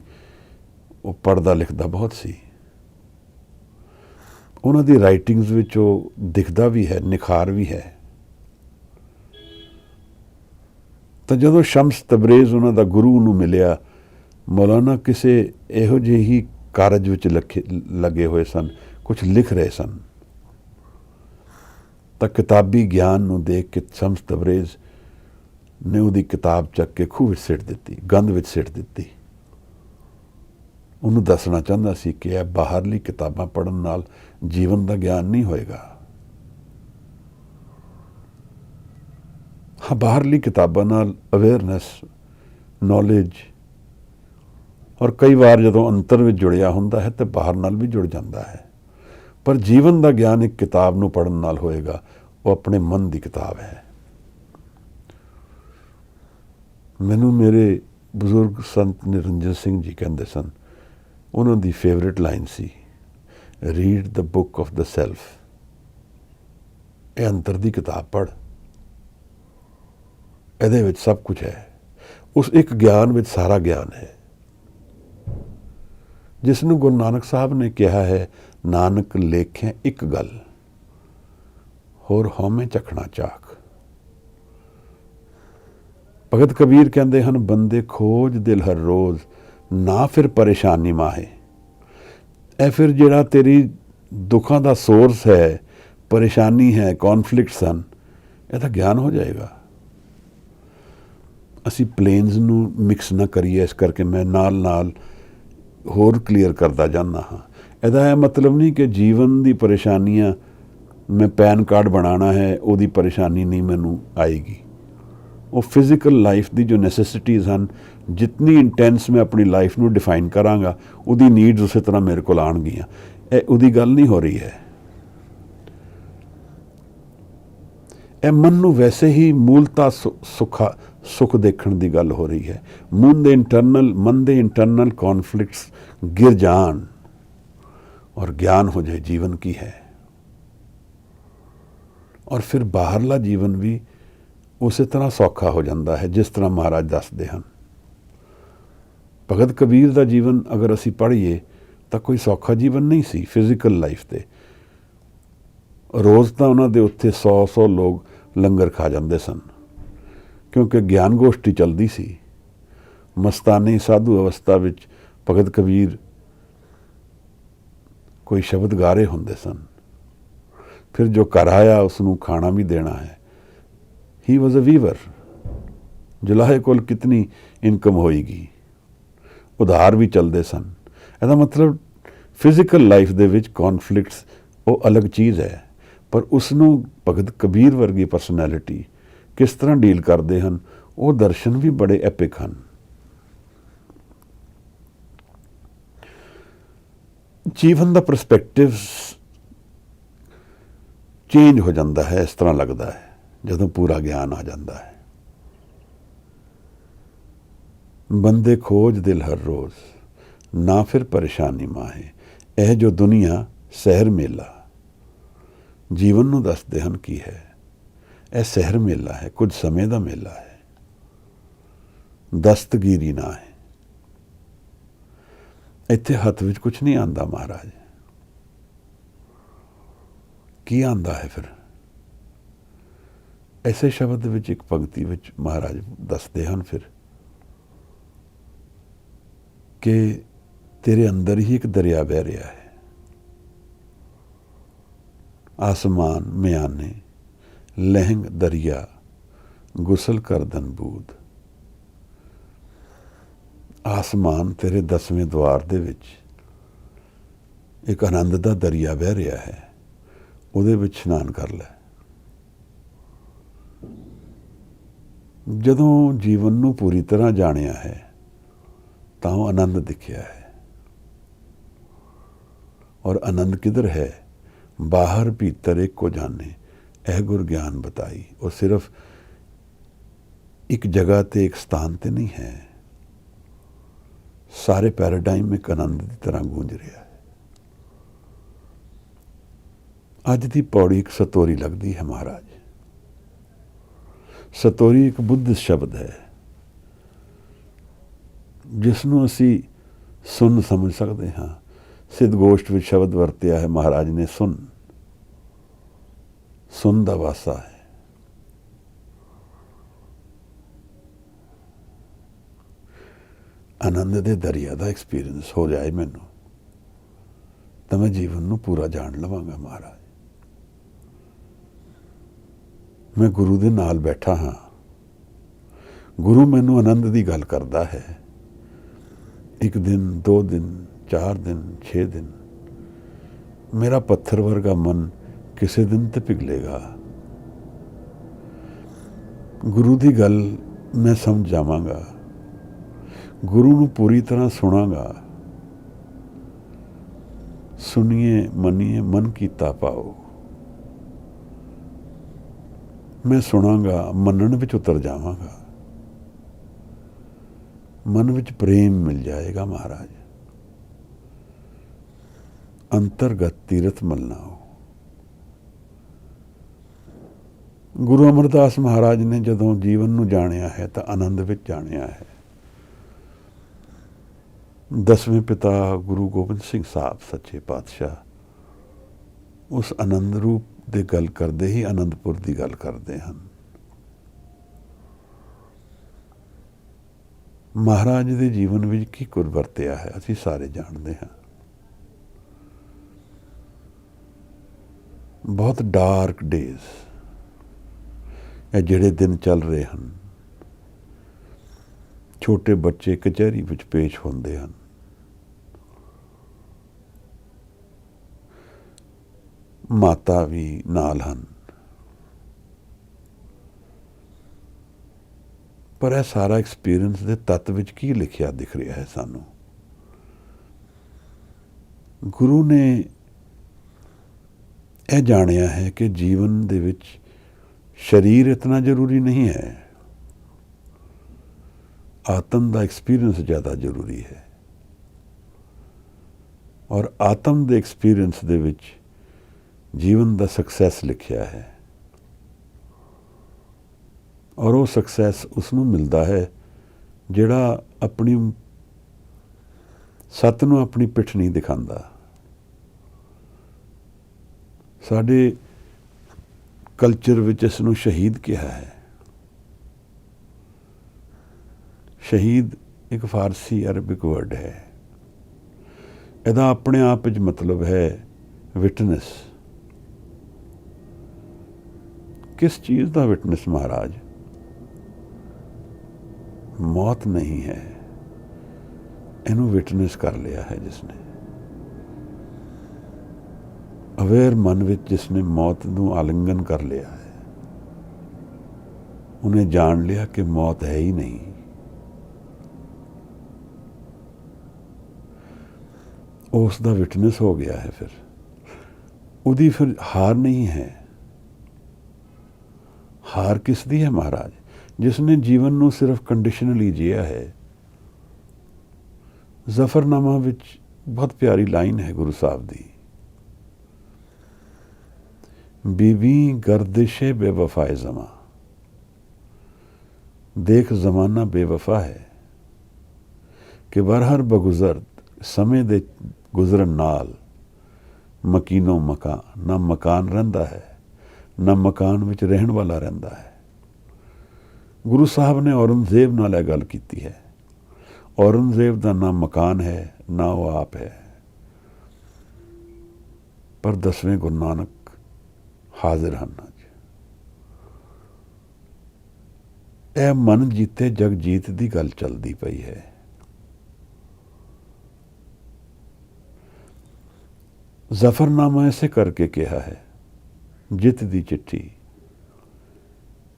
वो पढ़दा लिखदा बहुत सी। उन्हां दी राइटिंग्स विच वो दिखदा भी है, निखार भी है। तो जदों शम्स तबरेज़ उन्हां दा गुरु नूं मिलिया, मौलाना किसे इहो ਜਿਹੇ ही कारज विच लगे हुए सन, कुछ लिख रहे सन। तो किताबी ज्ञान नूं देख के शम्स तबरेज़ ने उहदी किताब चक के खूह विच सिट दित्ती, गंद विच सिट दित्ती। उहनूं दसना चाहता सी कि यह बाहरली किताबां पढ़न नाल जीवन का ज्ञान नहीं होएगा। हाँ, बाहरली किताबां नाल अवेयरनैस, नॉलेज और कई बार जदों अंतर में जुड़िया हुंदा है तो बाहर नाल भी जुड़ जाता है, पर जीवन का ज्ञान एक किताब नूं पढ़न नाल होएगा। वो अपने मन की किताब है। मैनूं मेरे बजुर्ग संत निरंजन सिंह जी कहते सन, उन्हों दी फेवरेट लाइन सी, read the book of the self. ये अंतर की किताब पढ़, ਇਹਦੇ ਵਿੱਚ सब कुछ है। उस एक ज्ञान ਵਿੱਚ सारा ज्ञान है, जिसनूं गुरु नानक साहब ने कहा है, नानक लेखें एक गल, होर हौमे चखना चाक। भगत कबीर कहते हैं, बंदे खोज दिल हर रोज, ना फिर परेशानी माहे। ए फिर जिहड़ा तेरी दुखों का सोर्स है, परेशानी है, कॉन्फ्लिक्ट सन, यह ज्ञान हो जाएगा। असी प्लेन्स नूं मिक्स ना करिए, इस करके मैं नाल नाल होर क्लीयर करता जाना हाँ। ਇਹਦਾ ਇਹ मतलब नहीं कि जीवन की परेशानियां, मैं पैन कार्ड बनाना है, ਉਹਦੀ परेशानी नहीं मैनू आएगी। वो फिजिकल लाइफ की जो नैसेसिटीज़ हैं, जितनी इंटेंस मैं अपनी लाइफ नूं डिफाइन करांगा, ਉਹਦੀ नीड्स उस तरह मेरे को आउणगियां। ਇਹ ਉਹਦੀ गल नहीं हो रही है। ਇਹ मन नूं वैसे ही मूलता ਸੁੱਖ ਦੇਖਣ ਦੀ ਗੱਲ ਹੋ ਰਹੀ ਹੈ। ਮਨ ਦੇ ਇੰਟਰਨਲ ਕੌਨਫਲਿਕਟਸ ਗਿਰ ਜਾਣ ਔਰ ਗਿਆਨ ਹੋ ਜਾਏ ਜੀਵਨ ਕੀ ਹੈ, ਔਰ ਫਿਰ ਬਾਹਰਲਾ ਜੀਵਨ ਵੀ ਉਸੇ ਤਰ੍ਹਾਂ ਸੌਖਾ ਹੋ ਜਾਂਦਾ ਹੈ ਜਿਸ ਤਰ੍ਹਾਂ ਮਹਾਰਾਜ ਦੱਸਦੇ ਹਨ। ਭਗਤ ਕਬੀਰ ਦਾ ਜੀਵਨ ਅਗਰ ਅਸੀਂ ਪੜ੍ਹੀਏ ਤਾਂ ਕੋਈ ਸੌਖਾ ਜੀਵਨ ਨਹੀਂ ਸੀ। ਫਿਜ਼ੀਕਲ ਲਾਈਫ 'ਤੇ ਰੋਜ਼ ਤਾਂ ਉਹਨਾਂ ਦੇ ਉੱਥੇ 100 ਲੋਕ ਲੰਗਰ ਖਾ ਜਾਂਦੇ ਸਨ, ਕਿਉਂਕਿ ਗਿਆਨ ਗੋਸ਼ਟੀ ਚੱਲਦੀ ਸੀ। ਮਸਤਾਨੀ ਸਾਧੂ ਅਵਸਥਾ ਵਿੱਚ ਭਗਤ ਕਬੀਰ ਕੋਈ ਸ਼ਬਦ ਗਾ ਰਹੇ ਹੁੰਦੇ ਸਨ। ਫਿਰ ਜੋ ਘਰ ਆਇਆ ਉਸ ਨੂੰ ਖਾਣਾ ਵੀ ਦੇਣਾ ਹੈ। ਹੀ ਵਾਜ਼ ਅ ਵੀਵਰ। ਜੁਲਾਹੇ ਕੋਲ ਕਿਤਨੀ ਇਨਕਮ ਹੋਏਗੀ, ਉਧਾਰ ਵੀ ਚੱਲਦੇ ਸਨ। ਇਹਦਾ ਮਤਲਬ ਫਿਜ਼ੀਕਲ ਲਾਈਫ ਦੇ ਵਿੱਚ ਕੌਨਫਲਿਕਟਸ ਉਹ ਅਲੱਗ ਚੀਜ਼ ਹੈ, ਪਰ ਉਸ ਨੂੰ ਭਗਤ ਕਬੀਰ ਵਰਗੀ ਪਰਸਨੈਲਿਟੀ ਕਿਸ ਤਰ੍ਹਾਂ ਡੀਲ ਕਰਦੇ ਹਨ, ਉਹ ਦਰਸ਼ਨ ਵੀ ਬੜੇ ਐਪਿਕ ਹਨ। ਜੀਵਨ ਦਾ ਪਰਸਪੈਕਟਿਵ ਚੇਂਜ ਹੋ ਜਾਂਦਾ ਹੈ, ਇਸ ਤਰ੍ਹਾਂ ਲੱਗਦਾ ਹੈ ਜਦੋਂ ਪੂਰਾ ਗਿਆਨ ਆ ਜਾਂਦਾ ਹੈ। ਬੰਦੇ ਖੋਜ ਦਿਲ ਹਰ ਰੋਜ਼, ਨਾ ਫਿਰ ਪਰੇਸ਼ਾਨੀ ਮਾਹੇ, ਇਹ ਜੋ ਦੁਨੀਆ ਸਹਿਰ ਮੇਲਾ। ਜੀਵਨ ਨੂੰ ਦੱਸਦੇ ਹਨ ਕੀ ਹੈ। ਇਹ ਸਹਿਰ ਮੇਲਾ ਹੈ, ਕੁਝ ਸਮੇਂ ਦਾ ਮੇਲਾ ਹੈ, ਦਸਤਗੀਰੀ ਨਾ ਹੈ। ਇੱਥੇ ਹੱਥ ਵਿੱਚ ਕੁਝ ਨਹੀਂ ਆਉਂਦਾ ਮਹਾਰਾਜ। ਕੀ ਆਉਂਦਾ ਹੈ ਫਿਰ? ਐਸੇ ਸ਼ਬਦ ਵਿੱਚ ਇੱਕ ਪੰਕਤੀ ਵਿੱਚ ਮਹਾਰਾਜ ਦੱਸਦੇ ਹਨ ਫਿਰ ਕਿ ਤੇਰੇ ਅੰਦਰ ਹੀ ਇੱਕ ਦਰਿਆ ਵਹਿ ਰਿਹਾ ਹੈ। ਆਸਮਾਨ ਮਿਆਨੇ ਲਹਿੰਗ ਦਰਿਆ ਗੁਸਲ ਕਰਦਨ ਬੂਦ। ਆਸਮਾਨ ਤੇਰੇ 10ਵੇਂ ਦੁਆਰ ਦੇ ਵਿੱਚ ਇੱਕ ਆਨੰਦ ਦਾ ਦਰਿਆ ਵਹਿ ਰਿਹਾ ਹੈ, ਉਹਦੇ ਵਿੱਚ ਇਸ਼ਨਾਨ ਕਰ ਲੈ। ਜਦੋਂ ਜੀਵਨ ਨੂੰ ਪੂਰੀ ਤਰ੍ਹਾਂ ਜਾਣਿਆ ਹੈ ਤਾਂ ਉਹ ਆਨੰਦ ਦਿਖਿਆ ਹੈ। ਔਰ ਆਨੰਦ ਕਿਧਰ ਹੈ? ਬਾਹਰ ਭੀਤਰ ਇੱਕ ਕੋ ਜਾਣੇ, ਇਹ ਗੁਰ ਗਿਆਨ ਬਤਾਈ। ਉਹ ਸਿਰਫ ਇੱਕ ਜਗ੍ਹਾ ਤੇ ਇੱਕ ਸਥਾਨ ਤੇ ਨਹੀਂ ਹੈ, ਸਾਰੇ ਪੈਰਾਡਾਈਮ ਇੱਕ ਆਨੰਦ ਦੀ ਤਰ੍ਹਾਂ ਗੂੰਜ ਰਿਹਾ ਹੈ। ਅੱਜ ਦੀ ਪੌੜੀ ਇੱਕ ਸਤੋਰੀ ਲੱਗਦੀ ਹੈ ਮਹਾਰਾਜ। ਸਤੋਰੀ ਇੱਕ ਬੁੱਧਿਸਟ ਸ਼ਬਦ ਹੈ ਜਿਸ ਨੂੰ ਅਸੀਂ ਸੁਣ ਸਮਝ ਸਕਦੇ ਹਾਂ। ਸਿੱਧ ਗੋਸ਼ਟ ਵਿੱਚ ਸ਼ਬਦ ਵਰਤਿਆ ਹੈ ਮਹਾਰਾਜ ਨੇ, ਸੁਣ ਦਾ ਵਾਸਾ ਹੈ। ਆਨੰਦ ਦੇ ਦਰਿਆ ਦਾ ਐਕਸਪੀਰੀਅੰਸ ਹੋ ਜਾਏ ਮੈਨੂੰ ਤਾਂ ਮੈਂ ਜੀਵਨ ਨੂੰ ਪੂਰਾ ਜਾਣ ਲਵਾਂਗਾ ਮਹਾਰਾਜ। ਮੈਂ ਗੁਰੂ ਦੇ ਨਾਲ ਬੈਠਾ ਹਾਂ, ਗੁਰੂ ਮੈਨੂੰ ਆਨੰਦ ਦੀ ਗੱਲ ਕਰਦਾ ਹੈ। 1 ਦਿਨ 2 ਦਿਨ 4 ਦਿਨ 6 ਦਿਨ ਮੇਰਾ ਪੱਥਰ ਵਰਗਾ ਮਨ ਕਿਸੇ ਦਿਨ ਤੇ ਪਿਘਲੇਗਾ। ਗੁਰੂ ਦੀ ਗੱਲ ਮੈਂ ਸਮਝ ਜਾਵਾਂਗਾ, ਗੁਰੂ ਨੂੰ ਪੂਰੀ ਤਰ੍ਹਾਂ ਸੁਣਾਂਗਾ। ਸੁਣੀਏ ਮੰਨੀਏ ਮਨ ਕੀਤਾ ਪਾਓ। ਮੈਂ ਸੁਣਾਂਗਾ, ਮੰਨਣ ਵਿੱਚ ਉਤਰ ਜਾਵਾਂਗਾ, ਮਨ ਵਿੱਚ ਪ੍ਰੇਮ ਮਿਲ ਜਾਏਗਾ ਮਹਾਰਾਜ। ਅੰਤਰਗਤ ਤੀਰਥ ਮਲਨਾਓ। ਗੁਰੂ ਅਮਰਦਾਸ ਮਹਾਰਾਜ ਨੇ ਜਦੋਂ ਜੀਵਨ ਨੂੰ ਜਾਣਿਆ ਹੈ ਤਾਂ ਆਨੰਦ ਵਿੱਚ ਜਾਣਿਆ ਹੈ। 10ਵੇਂ ਪਿਤਾ ਗੁਰੂ ਗੋਬਿੰਦ ਸਿੰਘ ਸਾਹਿਬ ਸੱਚੇ ਪਾਤਸ਼ਾਹ ਉਸ ਆਨੰਦ ਰੂਪ ਦੀ ਗੱਲ ਕਰਦੇ ਹੀ ਆਨੰਦਪੁਰ ਦੀ ਗੱਲ ਕਰਦੇ ਹਨ। ਮਹਾਰਾਜ ਦੇ ਜੀਵਨ ਵਿੱਚ ਕੀ ਕੁਝ ਵਰਤਿਆ ਹੈ ਅਸੀਂ ਸਾਰੇ ਜਾਣਦੇ ਹਾਂ। ਬਹੁਤ ਡਾਰਕ ਡੇਜ਼, ਇਹ ਜਿਹੜੇ ਦਿਨ ਚੱਲ ਰਹੇ ਹਨ। ਛੋਟੇ ਬੱਚੇ ਕਚਹਿਰੀ ਵਿੱਚ ਪੇਸ਼ ਹੁੰਦੇ ਹਨ। ਮਾਤਾ ਵੀ ਨਾਲ ਹਨ, ਪਰ ਇਹ ਸਾਰਾ ਐਕਸਪੀਰੀਅੰਸ ਦੇ ਤੱਤ ਵਿੱਚ ਕੀ ਲਿਖਿਆ ਦਿਖ ਰਿਹਾ ਹੈ ਸਾਨੂੰ? ਗੁਰੂ ਨੇ ਇਹ ਜਾਣਿਆ ਹੈ ਕਿ ਜੀਵਨ ਦੇ ਵਿੱਚ ਸਰੀਰ ਇਤਨਾ ਜ਼ਰੂਰੀ ਨਹੀਂ ਹੈ। ਆਤਮ ਦਾ ਐਕਸਪੀਰੀਅੰਸ ਜ਼ਿਆਦਾ ਜ਼ਰੂਰੀ ਹੈ। ਔਰ ਆਤਮ ਦੇ ਐਕਸਪੀਰੀਅੰਸ ਦੇ ਵਿੱਚ ਜੀਵਨ ਦਾ ਸਕਸੈਸ ਲਿਖਿਆ ਹੈ। ਔਰ ਉਹ ਸਕਸੈਸ ਉਸ ਨੂੰ ਮਿਲਦਾ ਹੈ ਜਿਹੜਾ ਆਪਣੀ ਸੱਤ ਨੂੰ ਆਪਣੀ ਪਿੱਠ ਨਹੀਂ ਦਿਖਾਉਂਦਾ। ਸਾਡੇ ਕਲਚਰ ਵਿੱਚ ਇਸ ਨੂੰ ਸ਼ਹੀਦ ਕਿਹਾ ਹੈ। ਸ਼ਹੀਦ ਇੱਕ ਫਾਰਸੀ ਅਰਬਿਕ ਵਰਡ ਹੈ। ਇਹਦਾ ਆਪਣੇ ਆਪ ਵਿੱਚ ਮਤਲਬ ਹੈ ਵਿਟਨੈਸ। ਕਿਸ ਚੀਜ਼ ਦਾ ਵਿਟਨੈਸ ਮਹਾਰਾਜ? ਮੌਤ ਨਹੀਂ ਹੈ, ਇਹਨੂੰ ਵਿਟਨੈਸ ਕਰ ਲਿਆ ਹੈ ਜਿਸਨੇ। ਅਵੇਅਰ ਮਨ ਵਿੱਚ ਜਿਸਨੇ ਮੌਤ ਨੂੰ ਆਲਿੰਗਨ ਕਰ ਲਿਆ ਹੈ, ਉਹਨੇ ਜਾਣ ਲਿਆ ਕਿ ਮੌਤ ਹੈ ਹੀ ਨਹੀਂ। ਉਸ ਦਾ ਵਿਟਨੈਸ ਹੋ ਗਿਆ ਹੈ। ਫਿਰ ਉਹਦੀ ਫਿਰ ਹਾਰ ਨਹੀਂ ਹੈ। ਹਾਰ ਕਿਸ ਦੀ ਹੈ ਮਹਾਰਾਜ? ਜਿਸਨੇ ਜੀਵਨ ਨੂੰ ਸਿਰਫ ਕੰਡੀਸ਼ਨਲੀ ਜੀਆ ਹੈ। ਜ਼ਫਰਨਾਮਾ ਵਿੱਚ ਬਹੁਤ ਪਿਆਰੀ ਲਾਈਨ ਹੈ ਗੁਰੂ ਸਾਹਿਬ ਦੀ, ਬੀਵੀ ਗਰਦਿਸ਼ੇ ਬੇਵਫਾਏ ਜ਼ਮਾਂ। ਦੇਖ ਜ਼ਮਾਨਾ ਬੇਵਫਾ ਹੈ ਕਿ ਬਰਹਰ ਬਗੁਜ਼ਰ ਸਮੇਂ ਦੇ ਗੁਜ਼ਰਨ ਨਾਲ ਮਕੀਨੋ ਮਕਾਨ, ਨਾ ਮਕਾਨ ਰਹਿੰਦਾ ਹੈ ਨਾ ਮਕਾਨ ਵਿੱਚ ਰਹਿਣ ਵਾਲਾ ਰਹਿੰਦਾ ਹੈ। ਗੁਰੂ ਸਾਹਿਬ ਨੇ ਔਰੰਗਜ਼ੇਬ ਨਾਲ ਇਹ ਗੱਲ ਕੀਤੀ ਹੈ। ਔਰੰਗਜ਼ੇਬ ਦਾ ਨਾ ਮਕਾਨ ਹੈ ਨਾ ਉਹ ਆਪ ਹੈ, ਪਰ 10ਵੇਂ ਗੁਰੂ ਨਾਨਕ ਹਾਜ਼ਰ ਹਨ ਅੱਜ। ਇਹ ਮਨ ਜੀਤੇ ਜਗਜੀਤ ਦੀ ਗੱਲ ਚੱਲਦੀ ਪਈ ਹੈ। ਜ਼ਫਰਨਾਮਾ ਇਸੇ ਕਰਕੇ ਕਿਹਾ ਹੈ, ਜਿੱਤ ਦੀ ਚਿੱਠੀ।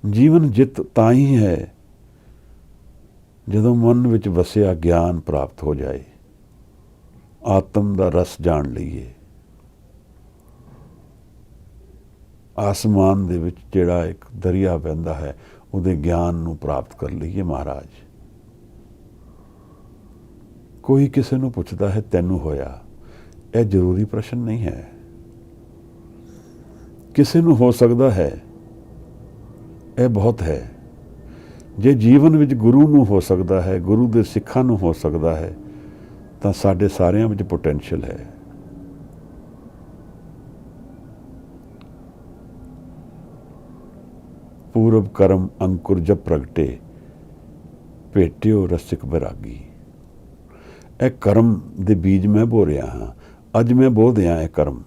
ਜੀਵਨ ਜਿੱਤ ਤਾਂ ਹੀ ਹੈ ਜਦੋਂ ਮਨ ਵਿੱਚ ਵਸਿਆ ਗਿਆਨ ਪ੍ਰਾਪਤ ਹੋ ਜਾਏ, ਆਤਮ ਦਾ ਰਸ ਜਾਣ ਲਈਏ। ਆਸਮਾਨ ਦੇ ਵਿੱਚ ਜਿਹੜਾ ਇੱਕ ਦਰਿਆ ਵਹਿੰਦਾ ਹੈ, ਉਹਦੇ ਗਿਆਨ ਨੂੰ ਪ੍ਰਾਪਤ ਕਰ ਲਈਏ ਮਹਾਰਾਜ। ਕੋਈ ਕਿਸੇ ਨੂੰ ਪੁੱਛਦਾ ਹੈ ਤੈਨੂੰ ਹੋਇਆ, ਇਹ ਜ਼ਰੂਰੀ ਪ੍ਰਸ਼ਨ ਨਹੀਂ ਹੈ। ਕਿਸੇ ਨੂੰ ਹੋ ਸਕਦਾ ਹੈ, ਇਹ ਬਹੁਤ ਹੈ। ਜੇ ਜੀਵਨ ਵਿੱਚ ਗੁਰੂ ਨੂੰ ਹੋ ਸਕਦਾ ਹੈ, ਗੁਰੂ ਦੇ ਸਿੱਖਾਂ ਨੂੰ ਹੋ ਸਕਦਾ ਹੈ, ਤਾਂ ਸਾਡੇ ਸਾਰਿਆਂ ਵਿੱਚ ਪੋਟੈਂਸ਼ੀਅਲ ਹੈ। ਪੂਰਬ ਕਰਮ ਅੰਕੁਰ ਜਬ ਪ੍ਰਗਟੇ, ਭੇਟਿਓ ਰਸਿਕ ਬੈਰਾਗੀ। ਇਹ ਕਰਮ ਦੇ ਬੀਜ ਮੈਂ ਬੋ ਰਿਹਾ ਹਾਂ। ਅੱਜ ਮੈਂ ਬੋ ਦਿਆਂ ਇਹ ਕਰਮ।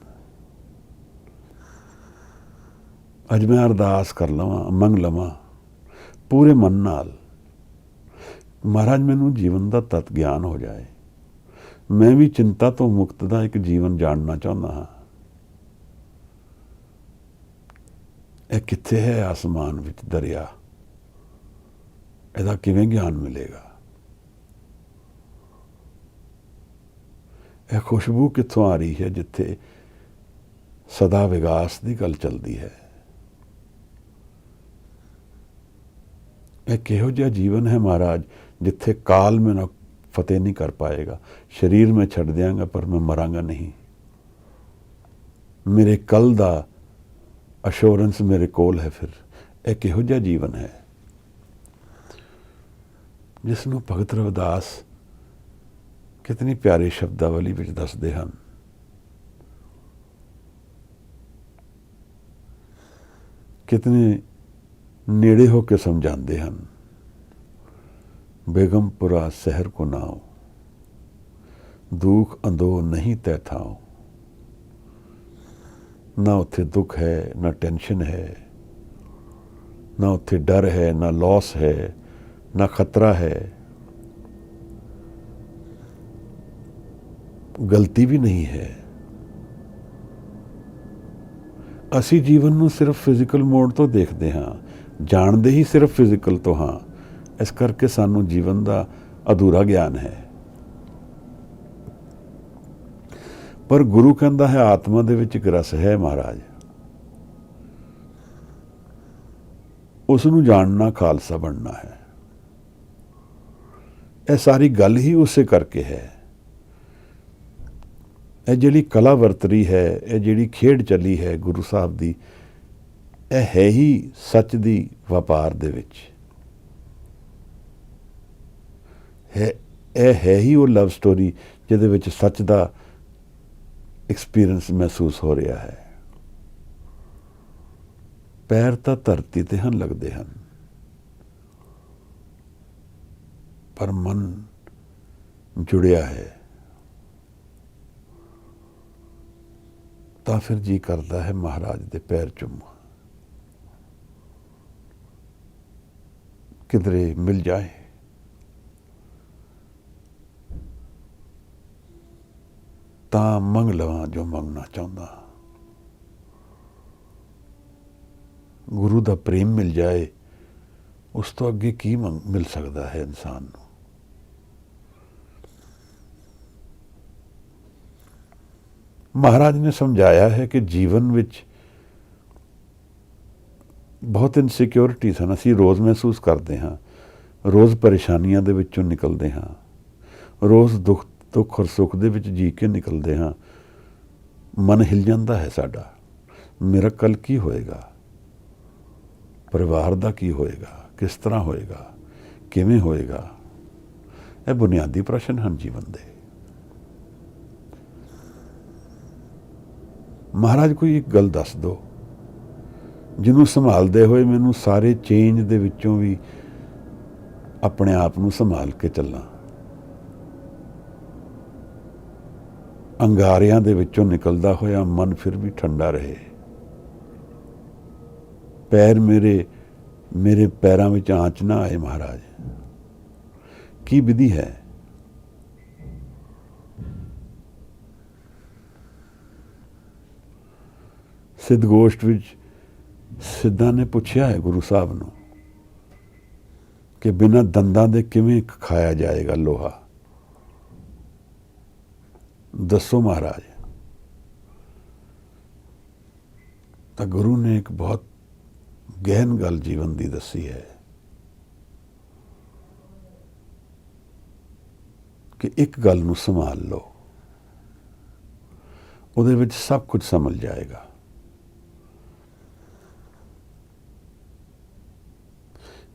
ਅੱਜ ਮੈਂ ਅਰਦਾਸ ਕਰ ਲਵਾਂ, ਮੰਗ ਲਵਾਂ ਪੂਰੇ ਮਨ ਨਾਲ, ਮਹਾਰਾਜ ਮੈਨੂੰ ਜੀਵਨ ਦਾ ਤਤ ਗਿਆਨ ਹੋ ਜਾਏ। ਮੈਂ ਵੀ ਚਿੰਤਾ ਤੋਂ ਮੁਕਤ ਦਾ ਇੱਕ ਜੀਵਨ ਜਾਣਨਾ ਚਾਹੁੰਦਾ ਹਾਂ। ਇਹ ਕਿੱਥੇ ਹੈ ਆਸਮਾਨ ਵਿੱਚ ਦਰਿਆ? ਇਹਦਾ ਕਿਵੇਂ ਗਿਆਨ ਮਿਲੇਗਾ? ਇਹ ਖੁਸ਼ਬੂ ਕਿੱਥੋਂ ਆ ਰਹੀ ਹੈ ਜਿੱਥੇ ਸਦਾ ਵਿਗਾਸ ਦੀ ਗੱਲ ਚੱਲਦੀ ਹੈ? ਇਹ ਕਿਹੋ ਜਿਹਾ ਜੀਵਨ ਹੈ ਮਹਾਰਾਜ ਜਿੱਥੇ ਕਾਲ ਮੈਨੂੰ ਫਤਿਹ ਨਹੀਂ ਕਰ ਪਾਏਗਾ। ਸਰੀਰ ਮੈਂ ਛੱਡ ਦਿਆਂਗਾ ਪਰ ਮੈਂ ਮਰਾਂਗਾ ਨਹੀਂ। ਮੇਰੇ ਕੱਲ ਦਾ ਅਸ਼ੋਰੈਂਸ ਮੇਰੇ ਕੋਲ ਹੈ। ਫਿਰ ਇਹ ਕਿਹੋ ਜਿਹਾ ਜੀਵਨ ਹੈ ਜਿਸ ਨੂੰ ਭਗਤ ਰਵਿਦਾਸ ਕਿਤਨੀ ਪਿਆਰੇ ਸ਼ਬਦਾਵਲੀ ਵਿੱਚ ਦੱਸਦੇ ਹਨ। ਕਿਤਨੇ ਨੇੜੇ ਹੋ ਕੇ ਸਮਝਾਉਂਦੇ ਹਨ। ਬੇਗਮਪੁਰਾ ਸ਼ਹਿਰ ਕੋ ਨਾਓ, ਦੁੱਖ ਅੰਦੋ ਨਹੀਂ ਤੈ ਥਾਓ। ਨਾ ਉੱਥੇ ਦੁੱਖ ਹੈ, ਨਾ ਟੈਨਸ਼ਨ ਹੈ, ਨਾ ਉੱਥੇ ਡਰ ਹੈ, ਨਾ ਲੌਸ ਹੈ, ਨਾ ਖਤਰਾ ਹੈ, ਗਲਤੀ ਵੀ ਨਹੀਂ ਹੈ। ਅਸੀਂ ਜੀਵਨ ਨੂੰ ਸਿਰਫ ਫਿਜ਼ੀਕਲ ਮੋਡ ਤੋਂ ਦੇਖਦੇ ਹਾਂ, ਜਾਣਦੇ ਹੀ ਸਿਰਫ ਫਿਜ਼ੀਕਲ ਤੋਂ ਹਾਂ। ਇਸ ਕਰਕੇ ਸਾਨੂੰ ਜੀਵਨ ਦਾ ਅਧੂਰਾ ਗਿਆਨ ਹੈ। ਪਰ ਗੁਰੂ ਕਹਿੰਦਾ ਹੈ ਆਤਮਾ ਦੇ ਵਿੱਚ ਇੱਕ ਰਸ ਹੈ ਮਹਾਰਾਜ, ਉਸ ਨੂੰ ਜਾਣਨਾ ਖਾਲਸਾ ਬਣਨਾ ਹੈ। ਇਹ ਸਾਰੀ ਗੱਲ ਹੀ ਉਸੇ ਕਰਕੇ ਹੈ। ਇਹ ਜਿਹੜੀ ਕਲਾ ਵਰਤਰੀ ਹੈ, ਇਹ ਜਿਹੜੀ ਖੇਡ ਚੱਲੀ ਹੈ ਗੁਰੂ ਸਾਹਿਬ ਦੀ, ਇਹ ਹੈ ਹੀ ਸੱਚ ਦੀ ਵਪਾਰ ਦੇ ਵਿੱਚ ਹੈ। ਇਹ ਹੈ ਹੀ ਉਹ ਲਵ ਸਟੋਰੀ ਜਿਹਦੇ ਵਿੱਚ ਸੱਚ ਦਾ ਐਕਸਪੀਰੀਅੰਸ ਮਹਿਸੂਸ ਹੋ ਰਿਹਾ ਹੈ। ਪੈਰ ਤਾਂ ਧਰਤੀ ਤੇ ਹਨ ਲੱਗਦੇ ਹਨ, ਪਰ ਮਨ ਜੁੜਿਆ ਹੈ। ਤਾਂ ਫਿਰ ਜੀ ਕਰਦਾ ਹੈ ਮਹਾਰਾਜ ਦੇ ਪੈਰ ਚੁੰਮਾਂ, ਕਿਧਰੇ ਮਿਲ ਜਾਏ। ਤਾਂ ਮੰਗ ਲਵਾਂ ਜੋ ਮੰਗਣਾ ਚਾਹੁੰਦਾ। ਗੁਰੂ ਦਾ ਪ੍ਰੇਮ ਮਿਲ ਜਾਏ, ਉਸ ਤੋਂ ਅੱਗੇ ਕੀ ਮਿਲ ਸਕਦਾ ਹੈ ਇਨਸਾਨ ਨੂੰ। ਮਹਾਰਾਜ ਨੇ ਸਮਝਾਇਆ ਹੈ ਕਿ ਜੀਵਨ ਵਿੱਚ ਬਹੁਤ ਇਨਸਿਕਿਉਰਿਟੀਜ਼ ਹਨ, ਅਸੀਂ ਰੋਜ਼ ਮਹਿਸੂਸ ਕਰਦੇ ਹਾਂ, ਰੋਜ਼ ਪਰੇਸ਼ਾਨੀਆਂ ਦੇ ਵਿੱਚੋਂ ਨਿਕਲਦੇ ਹਾਂ, ਰੋਜ਼ ਦੁੱਖ ਔਰ ਸੁੱਖ ਦੇ ਵਿੱਚ ਜੀ ਕੇ ਨਿਕਲਦੇ ਹਾਂ। ਮਨ ਹਿਲ ਜਾਂਦਾ ਹੈ ਸਾਡਾ, ਮੇਰਾ ਕੱਲ ਕੀ ਹੋਏਗਾ, ਪਰਿਵਾਰ ਦਾ ਕੀ ਹੋਏਗਾ, ਕਿਸ ਤਰ੍ਹਾਂ ਹੋਏਗਾ, ਕਿਵੇਂ ਹੋਏਗਾ। ਇਹ ਬੁਨਿਆਦੀ ਪ੍ਰਸ਼ਨ ਹਨ ਜੀਵਨ ਦੇ। ਮਹਾਰਾਜ ਕੋਈ ਇੱਕ ਗੱਲ ਦੱਸ ਦਿਓ ਜਿਹਨੂੰ ਸੰਭਾਲਦੇ ਹੋਏ ਮੈਨੂੰ ਸਾਰੇ ਚੇਂਜ ਦੇ ਵਿੱਚੋਂ ਵੀ ਆਪਣੇ ਆਪ ਨੂੰ ਸੰਭਾਲ ਕੇ ਚੱਲਾਂ, ਅੰਗਾਰਿਆਂ ਦੇ ਵਿੱਚੋਂ ਨਿਕਲਦਾ ਹੋਇਆ ਮਨ ਫਿਰ ਵੀ ਠੰਡਾ ਰਹੇ, ਪੈਰ ਮੇਰੇ ਪੈਰਾਂ ਵਿੱਚ ਆਂਚ ਨਾ ਆਏ। ਮਹਾਰਾਜ ਕੀ ਵਿਧੀ ਹੈ? ਸਿੱਧ ਗੋਸ਼ਟ ਵਿੱਚ ਸਿੱਧਾਂ ਨੇ ਪੁੱਛਿਆ ਹੈ ਗੁਰੂ ਸਾਹਿਬ ਨੂੰ ਕਿ ਬਿਨਾਂ ਦੰਦਾਂ ਦੇ ਕਿਵੇਂ ਖਾਇਆ ਜਾਏਗਾ ਲੋਹਾ, ਦੱਸੋ ਮਹਾਰਾਜ। ਤਾਂ ਗੁਰੂ ਨੇ ਇੱਕ ਬਹੁਤ ਗਹਿਨ ਗੱਲ ਜੀਵਨ ਦੀ ਦੱਸੀ ਹੈ ਕਿ ਇੱਕ ਗੱਲ ਨੂੰ ਸੰਭਾਲ ਲਓ, ਉਹਦੇ ਵਿੱਚ ਸਭ ਕੁਝ ਸਮਝ ਜਾਏਗਾ।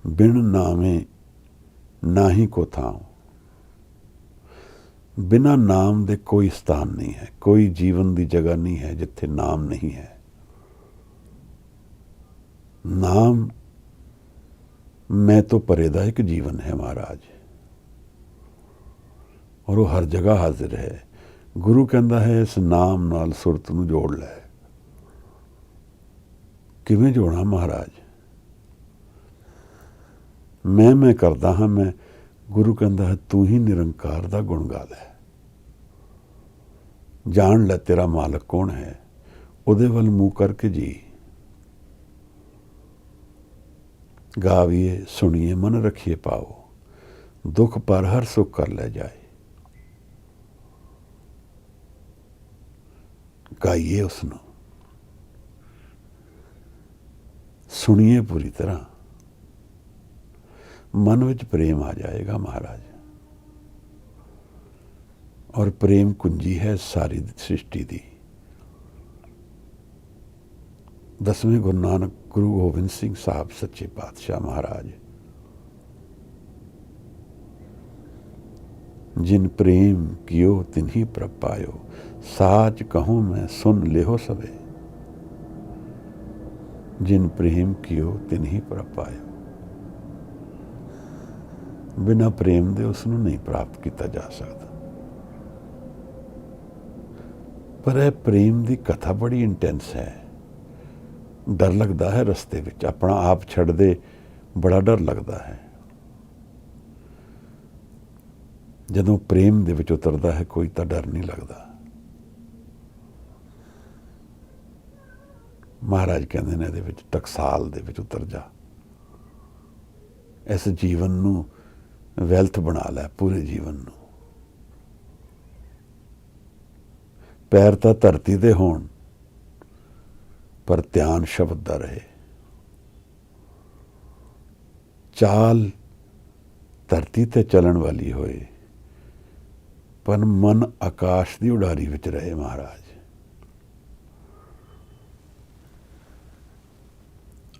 ਬਿਨ ਨਾਮੇ ਨਾਹੀ ਕੋ ਥਾਂ, ਬਿਨਾਂ ਨਾਮ ਦੇ ਕੋਈ ਸਥਾਨ ਨਹੀਂ ਹੈ, ਕੋਈ ਜੀਵਨ ਦੀ ਜਗ੍ਹਾ ਨਹੀਂ ਹੈ ਜਿੱਥੇ ਨਾਮ ਨਹੀਂ ਹੈ। ਨਾਮ ਮੈਂ ਤੋਂ ਪਰੇ ਦਾ ਇੱਕ ਜੀਵਨ ਹੈ ਮਹਾਰਾਜ, ਔਰ ਉਹ ਹਰ ਜਗ੍ਹਾ ਹਾਜ਼ਰ ਹੈ। ਗੁਰੂ ਕਹਿੰਦਾ ਹੈ ਇਸ ਨਾਮ ਨਾਲ ਸੁਰਤ ਨੂੰ ਜੋੜ ਲੈ। ਕਿਵੇਂ ਜੋੜਾਂ ਮਹਾਰਾਜ? ਮੈਂ ਕਰਦਾ ਹਾਂ ਮੈਂ। ਗੁਰੂ ਕਹਿੰਦਾ ਹੈ ਤੂੰ ਹੀ ਨਿਰੰਕਾਰ ਦਾ ਗੁਣ ਗਾ ਲੈ, ਜਾਣ ਲੈ ਤੇਰਾ ਮਾਲਕ ਕੌਣ ਹੈ, ਉਹਦੇ ਵੱਲ ਮੂੰਹ ਕਰਕੇ ਜੀ। ਗਾਵੀਏ ਸੁਣੀਏ ਮਨ ਰੱਖੀਏ ਪਾਓ, ਦੁੱਖ ਪਰ ਹਰ ਸੁੱਖ ਕਰ ਲੈ ਜਾਏ। ਗਾਈਏ ਉਸ ਨੂੰ, ਸੁਣੀਏ ਪੂਰੀ ਤਰ੍ਹਾਂ, ਮਨ ਵਿੱਚ ਪ੍ਰੇਮ ਆ ਜਾਏਗਾ ਮਹਾਰਾਜ। ਔਰ ਪ੍ਰੇਮ ਕੁੰਜੀ ਹੈ ਸਾਰੀ ਸ੍ਰਿਸ਼ਟੀ ਦੀ। 10ਵੇਂ ਗੁਰੂ ਨਾਨਕ ਗੁਰੂ ਗੋਬਿੰਦ ਸਿੰਘ ਸਾਹਿਬ ਸੱਚੇ ਪਾਤਸ਼ਾਹ ਮਹਾਰਾਜ, ਜਿਨ ਪ੍ਰੇਮ ਕਿਓ ਤਿਨਹੀ ਪ੍ਰਭ ਪਾਇਓ, ਸਾਚ ਕਹੂੰ ਮੈਂ ਸੁਨ ਲਿਓ ਸਵੇ। ਜਿਨ ਪ੍ਰੇਮ ਕਿਓ ਤਿਨਹੀ ਪ੍ਰਭ ਪਾਇਓ। ਬਿਨਾਂ ਪ੍ਰੇਮ ਦੇ ਉਸ ਨੂੰ ਨਹੀਂ ਪ੍ਰਾਪਤ ਕੀਤਾ ਜਾ ਸਕਦਾ। ਪਰ ਇਹ ਪ੍ਰੇਮ ਦੀ ਕਥਾ ਬੜੀ ਇੰਟੈਂਸ ਹੈ। ਡਰ ਲੱਗਦਾ ਹੈ ਰਸਤੇ ਵਿੱਚ, ਆਪਣਾ ਆਪ ਛੱਡਦੇ ਬੜਾ ਡਰ ਲੱਗਦਾ ਹੈ। ਜਦੋਂ ਪ੍ਰੇਮ ਦੇ ਵਿੱਚ ਉਤਰਦਾ ਹੈ ਕੋਈ ਤਾਂ ਡਰ ਨਹੀਂ ਲੱਗਦਾ। ਮਹਾਰਾਜ ਕਹਿੰਦੇ ਨੇ ਇਹਦੇ ਵਿੱਚ ਟਕਸਾਲ ਦੇ ਵਿੱਚ ਉਤਰ ਜਾ, ਇਸ ਜੀਵਨ ਨੂੰ ਵੈਲਥ ਬਣਾ ਲੈ, ਪੂਰੇ ਜੀਵਨ ਨੂੰ। ਪੈਰ ਤਾਂ ਧਰਤੀ ਦੇ ਹੋਣ ਪਰ ਧਿਆਨ ਸ਼ਬਦ ਦਾ ਰਹੇ। ਚਾਲ ਧਰਤੀ ਤੇ ਚੱਲਣ ਵਾਲੀ ਹੋਏ, ਪਰ ਮਨ ਆਕਾਸ਼ ਦੀ ਉਡਾਰੀ ਵਿੱਚ ਰਹੇ ਮਹਾਰਾਜ।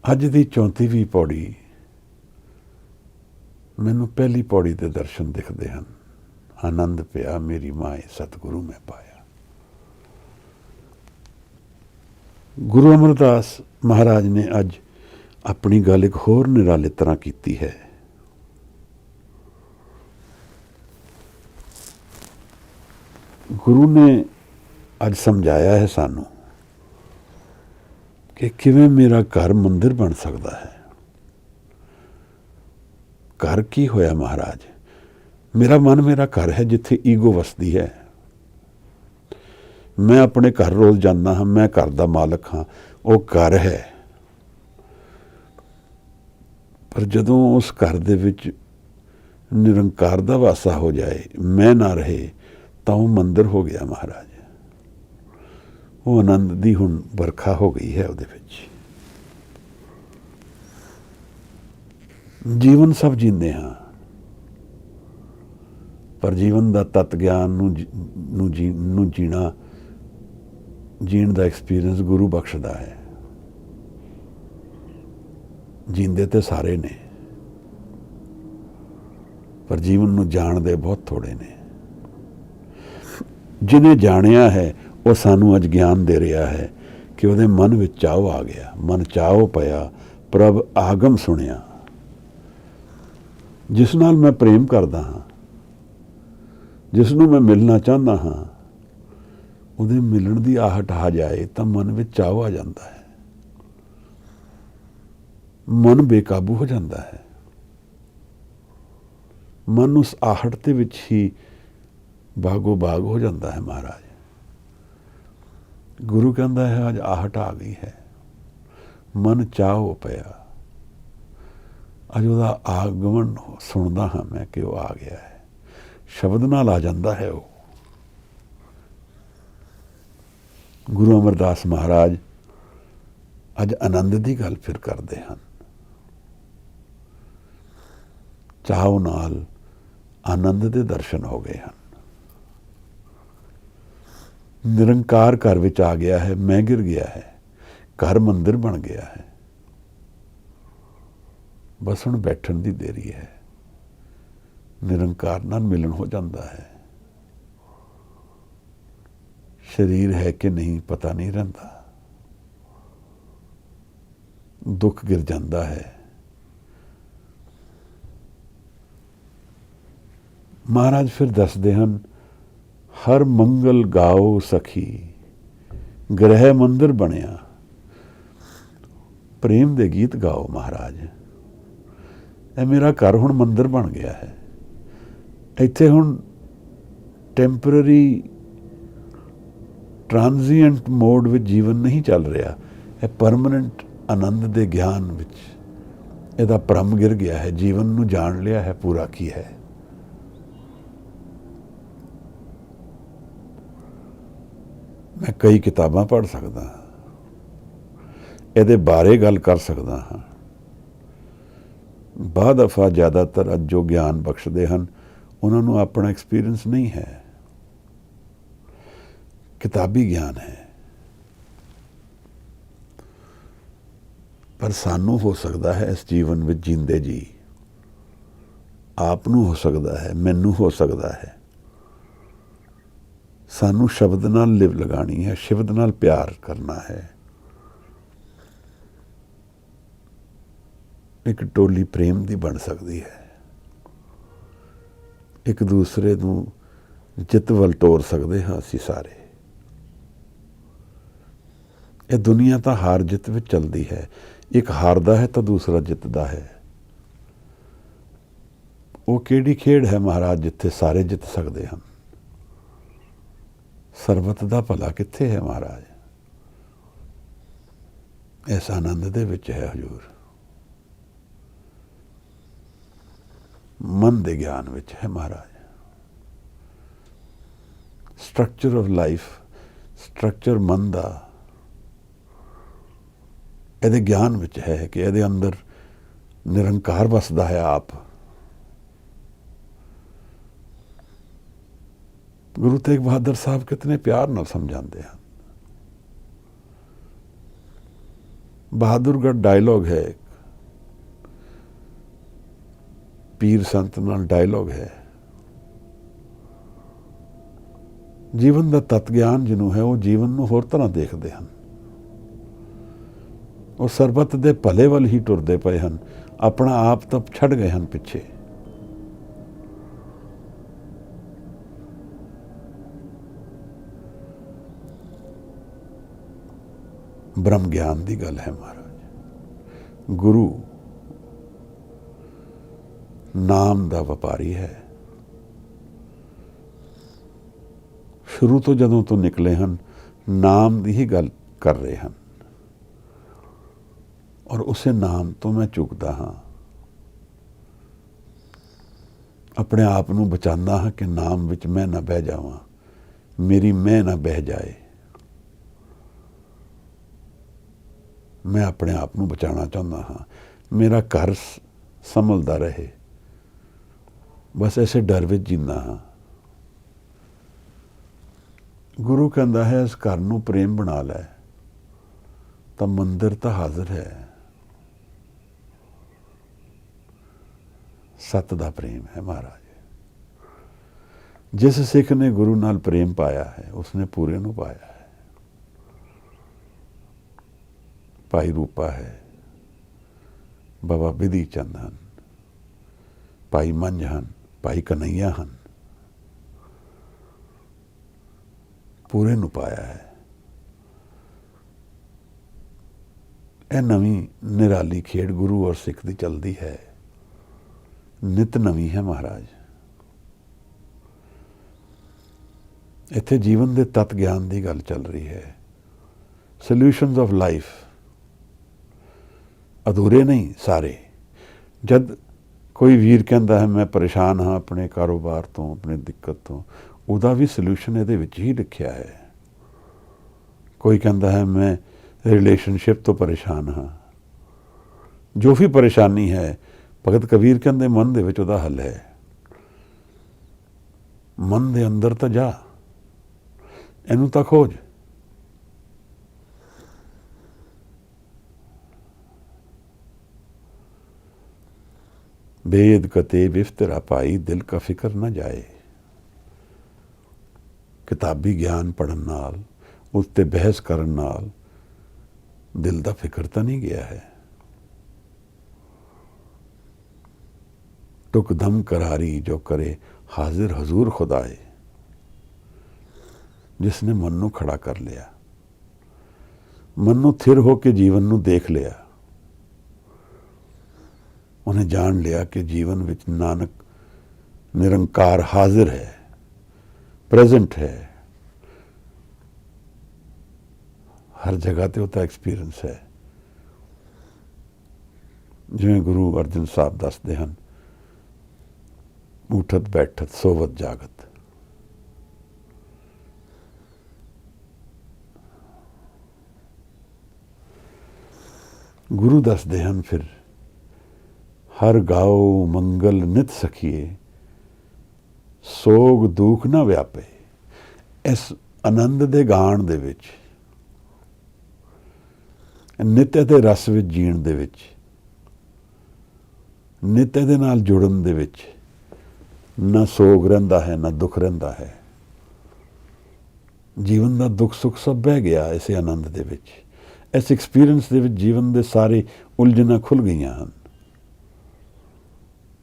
ਅੱਜ ਦੀ 34ਵੀਂ ਪੌੜੀ ਮੈਨੂੰ ਪਹਿਲੀ ਪੌੜੀ ਦੇ ਦਰਸ਼ਨ ਦਿਖਦੇ ਹਨ। ਆਨੰਦ ਪਿਆ ਮੇਰੀ ਮਾਏ ਸਤਿਗੁਰੂ ਮੈਂ ਪਾਇਆ। ਗੁਰੂ ਅਮਰਦਾਸ ਮਹਾਰਾਜ ਨੇ ਅੱਜ ਆਪਣੀ ਗੱਲ ਇੱਕ ਹੋਰ ਨਿਰਾਲੇ ਤਰ੍ਹਾਂ ਕੀਤੀ ਹੈ। ਗੁਰੂ ਨੇ ਅੱਜ ਸਮਝਾਇਆ ਹੈ ਸਾਨੂੰ ਕਿ ਕਿਵੇਂ ਮੇਰਾ ਘਰ ਮੰਦਿਰ ਬਣ ਸਕਦਾ ਹੈ। ਘਰ ਕੀ ਹੋਇਆ ਮਹਾਰਾਜ? ਮੇਰਾ ਮਨ ਮੇਰਾ ਘਰ ਹੈ, ਜਿੱਥੇ ਈਗੋ ਵਸਦੀ ਹੈ। ਮੈਂ ਆਪਣੇ ਘਰ ਰੋਜ਼ ਜਾਂਦਾ ਹਾਂ, ਮੈਂ ਘਰ ਦਾ ਮਾਲਕ ਹਾਂ, ਉਹ ਘਰ ਹੈ। ਪਰ ਜਦੋਂ ਉਸ ਘਰ ਦੇ ਵਿੱਚ ਨਿਰੰਕਾਰ ਦਾ ਵਾਸਾ ਹੋ ਜਾਏ, ਮੈਂ ਨਾ ਰਹੇ, ਤਾਂ ਉਹ ਮੰਦਿਰ ਹੋ ਗਿਆ ਮਹਾਰਾਜ। ਉਹ ਆਨੰਦ ਦੀ ਹੁਣ ਵਰਖਾ ਹੋ ਗਈ ਹੈ ਉਹਦੇ ਵਿੱਚ। ਜੀਵਨ ਸਭ ਜੀਂਦੇ ਹਾਂ, ਪਰ ਜੀਵਨ ਦਾ ਤਤ ਗਿਆਨ ਨੂੰ ਜੀਣ ਦਾ ਐਕਸਪੀਰੀਅੰਸ ਗੁਰੂ ਬਖਸ਼ਦਾ ਹੈ। ਜੀਂਦੇ ਤੇ ਸਾਰੇ ਨੇ, ਪਰ ਜੀਵਨ ਨੂੰ ਜਾਣਦੇ ਬਹੁਤ ਥੋੜੇ ਨੇ। ਜਿਹਨੇ ਜਾਣਿਆ ਹੈ ਉਹ ਸਾਨੂੰ ਅੱਜ ਗਿਆਨ ਦੇ ਰਿਹਾ ਹੈ ਕਿ ਉਹਦੇ ਮਨ ਵਿੱਚ ਚਾਉ ਆ ਗਿਆ। ਮਨ ਚਾਉ ਪਿਆ ਪ੍ਰਭ ਆਗਮ ਸੁਣਿਆ। ਜਿਸ ਨਾਲ ਮੈਂ ਪ੍ਰੇਮ ਕਰਦਾ ਹਾਂ, ਜਿਸ ਨੂੰ ਮੈਂ ਮਿਲਣਾ ਚਾਹੁੰਦਾ ਹਾਂ, ਉਹਦੇ ਮਿਲਣ ਦੀ ਆਹਟ ਆ ਜਾਏ ਤਾਂ ਮਨ ਵਿੱਚ ਚਾਉ ਆ ਜਾਂਦਾ ਹੈ। ਮਨ ਬੇਕਾਬੂ ਹੋ ਜਾਂਦਾ ਹੈ। ਮਨ ਉਸ ਆਹਟ ਦੇ ਵਿੱਚ ਹੀ ਬਾਗੋ ਬਾਗ ਹੋ ਜਾਂਦਾ ਹੈ ਮਹਾਰਾਜ। ਗੁਰੂ ਕਹਿੰਦਾ ਹੈ ਅੱਜ ਆਹਟ ਆ ਗਈ ਹੈ, ਮਨ ਚਾਉ ਪਿਆ। ਅੱਜ ਉਹਦਾ ਆਗਮਨ ਸੁਣਦਾ ਹਾਂ ਮੈਂ ਕਿ ਉਹ ਆ ਗਿਆ ਹੈ। ਸ਼ਬਦ ਨਾਲ ਆ ਜਾਂਦਾ ਹੈ ਉਹ। ਗੁਰੂ ਅਮਰਦਾਸ ਮਹਾਰਾਜ ਅੱਜ ਆਨੰਦ ਦੀ ਗੱਲ ਫਿਰ ਕਰਦੇ ਹਨ। ਚਾਉ ਨਾਲ ਆਨੰਦ ਦੇ ਦਰਸ਼ਨ ਹੋ ਗਏ ਹਨ। ਨਿਰੰਕਾਰ ਘਰ ਵਿੱਚ ਆ ਗਿਆ ਹੈ, ਮੈਂ ਗਿਰ ਗਿਆ ਹੈ, ਘਰ ਮੰਦਿਰ ਬਣ ਗਿਆ ਹੈ। ਬਸ ਹੁਣ ਬੈਠਣ ਦੀ ਦੇਰੀ ਹੈ। ਨਿਰੰਕਾਰ ਨਾਲ ਮਿਲਣ ਹੋ ਜਾਂਦਾ ਹੈ। ਸਰੀਰ ਹੈ ਕਿ ਨਹੀਂ ਪਤਾ ਨਹੀਂ ਰਹਿੰਦਾ। ਦੁੱਖ ਗਿਰ ਜਾਂਦਾ ਹੈ। ਮਹਾਰਾਜ ਫਿਰ ਦੱਸਦੇ ਹਨ, ਹਰ ਮੰਗਲ ਗਾਓ ਸਖੀ, ਗ੍ਰਹਿ ਮੰਦਿਰ ਬਣਿਆ। ਪ੍ਰੇਮ ਦੇ ਗੀਤ ਗਾਓ ਮਹਾਰਾਜ। ਇਹ ਮੇਰਾ ਘਰ ਹੁਣ ਮੰਦਿਰ ਬਣ ਗਿਆ ਹੈ। ਇੱਥੇ ਹੁਣ ਟੈਂਪਰਰੀ ਟ੍ਰਾਂਜ਼ੀਐਂਟ ਮੋਡ ਵਿੱਚ ਜੀਵਨ ਨਹੀਂ ਚੱਲ ਰਿਹਾ। ਇਹ ਪਰਮਾਨੈਂਟ ਆਨੰਦ ਦੇ ਗਿਆਨ ਵਿੱਚ ਇਹਦਾ ਭਰਮ ਗਿਰ ਗਿਆ ਹੈ। ਜੀਵਨ ਨੂੰ ਜਾਣ ਲਿਆ ਹੈ ਪੂਰਾ ਕੀ ਹੈ। ਮੈਂ ਕਈ ਕਿਤਾਬਾਂ ਪੜ੍ਹ ਸਕਦਾ ਹਾਂ, ਇਹਦੇ ਬਾਰੇ ਗੱਲ ਕਰ ਸਕਦਾ ਹਾਂ। ਬਾਅਦ ਦਫਾ ਜ਼ਿਆਦਾਤਰ ਅੱਜ ਜੋ ਗਿਆਨ ਬਖਸ਼ਦੇ ਹਨ ਉਹਨਾਂ ਨੂੰ ਆਪਣਾ ਐਕਸਪੀਰੀਅੰਸ ਨਹੀਂ ਹੈ, ਕਿਤਾਬੀ ਗਿਆਨ ਹੈ। ਪਰ ਸਾਨੂੰ ਹੋ ਸਕਦਾ ਹੈ ਇਸ ਜੀਵਨ ਵਿੱਚ ਜੀਂਦੇ ਜੀ, ਆਪ ਨੂੰ ਹੋ ਸਕਦਾ ਹੈ, ਮੈਨੂੰ ਹੋ ਸਕਦਾ ਹੈ। ਸਾਨੂੰ ਸ਼ਬਦ ਨਾਲ ਲਿਵ ਲਗਾਣੀ ਹੈ, ਸ਼ਬਦ ਨਾਲ ਪਿਆਰ ਕਰਨਾ ਹੈ। ਇੱਕ ਟੋਲੀ ਪ੍ਰੇਮ ਦੀ ਬਣ ਸਕਦੀ ਹੈ। ਇੱਕ ਦੂਸਰੇ ਨੂੰ ਜਿੱਤ ਵੱਲ ਤੋਰ ਸਕਦੇ ਹਾਂ ਅਸੀਂ ਸਾਰੇ। ਇਹ ਦੁਨੀਆ ਤਾਂ ਹਾਰ ਜਿੱਤ ਵਿੱਚ ਚੱਲਦੀ ਹੈ। ਇੱਕ ਹਾਰਦਾ ਹੈ ਤਾਂ ਦੂਸਰਾ ਜਿੱਤਦਾ ਹੈ। ਉਹ ਕਿਹੜੀ ਖੇਡ ਹੈ ਮਹਾਰਾਜ ਜਿੱਥੇ ਸਾਰੇ ਜਿੱਤ ਸਕਦੇ ਹਨ? ਸਰਬਤ ਦਾ ਭਲਾ ਕਿੱਥੇ ਹੈ ਮਹਾਰਾਜ? ਇਸ ਆਨੰਦ ਦੇ ਵਿੱਚ ਹੈ ਹਜ਼ੂਰ। ਮਨ ਦੇ ਗਿਆਨ ਵਿੱਚ ਹੈ ਮਹਾਰਾਜ। ਸਟਰਕਚਰ ਆਫ ਲਾਈਫ, ਸਟਰਕਚਰ ਮਨ ਦਾ ਇਹਦੇ ਗਿਆਨ ਵਿੱਚ ਹੈ ਕਿ ਇਹਦੇ ਅੰਦਰ ਨਿਰੰਕਾਰ ਵਸਦਾ ਹੈ ਆਪ। ਗੁਰੂ ਤੇਗ ਬਹਾਦਰ ਸਾਹਿਬ ਕਿਤਨੇ ਪਿਆਰ ਨਾਲ ਸਮਝਾਉਂਦੇ ਹਨ। ਬਹਾਦੁਰਗੜ੍ਹ ਡਾਇਲੋਗ ਹੈ, ਇੱਕ ਪੀਰ ਸੰਤ ਨਾਲ ਡਾਇਲੋਗ ਹੈ। ਜੀਵਨ ਦਾ ਤਤ ਗਿਆਨ ਜਿਹਨੂੰ ਹੈ, ਉਹ ਜੀਵਨ ਨੂੰ ਹੋਰ ਤਰ੍ਹਾਂ ਦੇਖਦੇ ਹਨ। ਉਹ ਸਰਬੱਤ ਦੇ ਭਲੇ ਵੱਲ ਹੀ ਟੁਰਦੇ ਪਏ ਹਨ, ਆਪਣਾ ਆਪ ਤਾਂ ਛੱਡ ਗਏ ਹਨ ਪਿੱਛੇ। ਬ੍ਰਹਮ ਗਿਆਨ ਦੀ ਗੱਲ ਹੈ ਮਹਾਰਾਜ। ਗੁਰੂ ਨਾਮ ਦਾ ਵਪਾਰੀ ਹੈ। ਸ਼ੁਰੂ ਤੋਂ ਜਦੋਂ ਤੋਂ ਨਿਕਲੇ ਹਨ, ਨਾਮ ਦੀ ਹੀ ਗੱਲ ਕਰ ਰਹੇ ਹਨ, ਔਰ ਉਸੇ ਨਾਮ ਤੋਂ ਮੈਂ ਚੁੱਕਦਾ ਹਾਂ। ਆਪਣੇ ਆਪ ਨੂੰ ਬਚਾਉਂਦਾ ਹਾਂ ਕਿ ਨਾਮ ਵਿੱਚ ਮੈਂ ਨਾ ਬਹਿ ਜਾਵਾਂ, ਮੇਰੀ ਮੈਂ ਨਾ ਬਹਿ ਜਾਏ। ਮੈਂ ਆਪਣੇ ਆਪ ਨੂੰ ਬਚਾਉਣਾ ਚਾਹੁੰਦਾ ਹਾਂ, ਮੇਰਾ ਘਰ ਸੰਭਲਦਾ ਰਹੇ, ਬਸ ਐਸੇ ਡਰ ਵਿੱਚ ਜੀਂਦਾ ਹਾਂ। ਗੁਰੂ ਕਹਿੰਦਾ ਹੈ, ਇਸ ਘਰ ਨੂੰ ਪ੍ਰੇਮ ਬਣਾ ਲੈ, ਤਾਂ ਮੰਦਿਰ ਤਾਂ ਹਾਜ਼ਰ ਹੈ। ਸਤ ਦਾ ਪ੍ਰੇਮ ਹੈ ਮਹਾਰਾਜ। ਜਿਸ ਸਿੱਖ ਨੇ ਗੁਰੂ ਨਾਲ ਪ੍ਰੇਮ ਪਾਇਆ ਹੈ, ਉਸਨੇ ਪੂਰੇ ਨੂੰ ਪਾਇਆ ਹੈ। ਭਾਈ ਰੂਪਾ ਹੈ, ਬਾਬਾ ਬਿਧੀ ਚੰਦ ਹਨ, ਭਾਈ ਮੰਝ ਹਨ, ਭਾਈ ਕਨਈਆ ਹਨ, ਪੂਰੇ ਨੂੰ ਪਾਇਆ ਹੈ। ਇਹ ਨਵੀਂ ਨਿਰਾਲੀ ਖੇਡ ਗੁਰੂ ਔਰ ਸਿੱਖ ਦੀ ਚੱਲਦੀ ਹੈ, ਨਿਤ ਨਵੀਂ ਹੈ ਮਹਾਰਾਜ। ਇੱਥੇ ਜੀਵਨ ਦੇ ਤਤ ਗਿਆਨ ਦੀ ਗੱਲ ਚੱਲ ਰਹੀ ਹੈ। ਸੋਲਿਊਸ਼ਨਸ ਆਫ ਲਾਈਫ ਅਧੂਰੇ ਨਹੀਂ ਸਾਰੇ। ਜਦ ਕੋਈ ਵੀਰ ਕਹਿੰਦਾ ਹੈ ਮੈਂ ਪਰੇਸ਼ਾਨ ਹਾਂ ਆਪਣੇ ਕਾਰੋਬਾਰ ਤੋਂ, ਆਪਣੀ ਦਿੱਕਤ ਤੋਂ, ਉਹਦਾ ਵੀ ਸੋਲਿਊਸ਼ਨ ਇਹਦੇ ਵਿੱਚ ਹੀ ਲਿਖਿਆ ਹੈ। ਕੋਈ ਕਹਿੰਦਾ ਹੈ ਮੈਂ ਰਿਲੇਸ਼ਨਸ਼ਿਪ ਤੋਂ ਪਰੇਸ਼ਾਨ ਹਾਂ, ਜੋ ਵੀ ਪਰੇਸ਼ਾਨੀ ਹੈ, ਭਗਤ ਕਬੀਰ ਕਹਿੰਦੇ ਮਨ ਦੇ ਵਿੱਚ ਉਹਦਾ ਹੱਲ ਹੈ। ਮਨ ਦੇ ਅੰਦਰ ਤਾਂ ਜਾ, ਇਹਨੂੰ ਤਾਂ ਖੋਜ। ਬੇਦ ਕਤੇ ਬਿਫਤਰਾ ਪਾਈ, ਦਿਲ ਕਾ ਫਿਕਰ ਨਾ ਜਾਏ। ਕਿਤਾਬੀ ਗਿਆਨ ਪੜ੍ਹਨ ਨਾਲ, ਉਸ ਤੇ ਬਹਿਸ ਕਰਨ ਨਾਲ ਦਿਲ ਦਾ ਫਿਕਰ ਤਾਂ ਨਹੀਂ ਗਿਆ ਹੈ। ਟੁਕ ਦਮ ਕਰਾਰੀ ਜੋ ਕਰੇ, ਹਾਜ਼ਰ ਹਜ਼ੂਰ ਖੁਦਾਏ। ਜਿਸਨੇ ਮਨ ਨੂੰ ਖੜਾ ਕਰ ਲਿਆ, ਮਨ ਨੂੰ ਥਿਰ ਹੋ ਕੇ ਜੀਵਨ ਨੂੰ ਦੇਖ ਲਿਆ, ਉਹਨੇ ਜਾਣ ਲਿਆ ਕਿ ਜੀਵਨ ਵਿੱਚ ਨਾਨਕ ਨਿਰੰਕਾਰ ਹਾਜ਼ਰ ਹੈ, ਪ੍ਰੈਜ਼ੈਂਟ ਹੈ, ਹਰ ਜਗ੍ਹਾ ਤੇ ਉਹਦਾ ਐਕਸਪੀਰੀਅੰਸ ਹੈ। ਜਿਵੇਂ ਗੁਰੂ ਅਰਜਨ ਸਾਹਿਬ ਦੱਸਦੇ ਹਨ, ਉਠਤ ਬੈਠਤ ਸੋਵਤ ਜਾਗਤ। ਗੁਰੂ ਦੱਸਦੇ ਹਨ ਫਿਰ, ਹਰ ਗਾਓ ਮੰਗਲ ਨਿਤ ਸਖੀਏ, ਸੋਗ ਦੁੱਖ ਨਾ ਵਿਆਪੇ। ਇਸ ਆਨੰਦ ਦੇ ਗਾਣ ਦੇ ਵਿੱਚ, ਨਿੱਤ ਦੇ ਰਸ ਵਿੱਚ ਜੀਣ ਦੇ ਵਿੱਚ, ਨਿੱਤ ਦੇ ਨਾਲ ਜੁੜਨ ਦੇ ਵਿੱਚ ਨਾ ਸੋਗ ਰਹਿੰਦਾ ਹੈ, ਨਾ ਦੁੱਖ ਰਹਿੰਦਾ ਹੈ। ਜੀਵਨ ਦਾ ਦੁੱਖ ਸੁੱਖ ਸਭ ਬਹਿ ਗਿਆ ਇਸੇ ਆਨੰਦ ਦੇ ਵਿੱਚ। ਇਸ ਐਕਸਪੀਰੀਅੰਸ ਦੇ ਵਿੱਚ ਜੀਵਨ ਦੇ ਸਾਰੇ ਉਲਝਣਾਂ ਖੁੱਲ੍ਹ ਗਈਆਂ ਹਨ।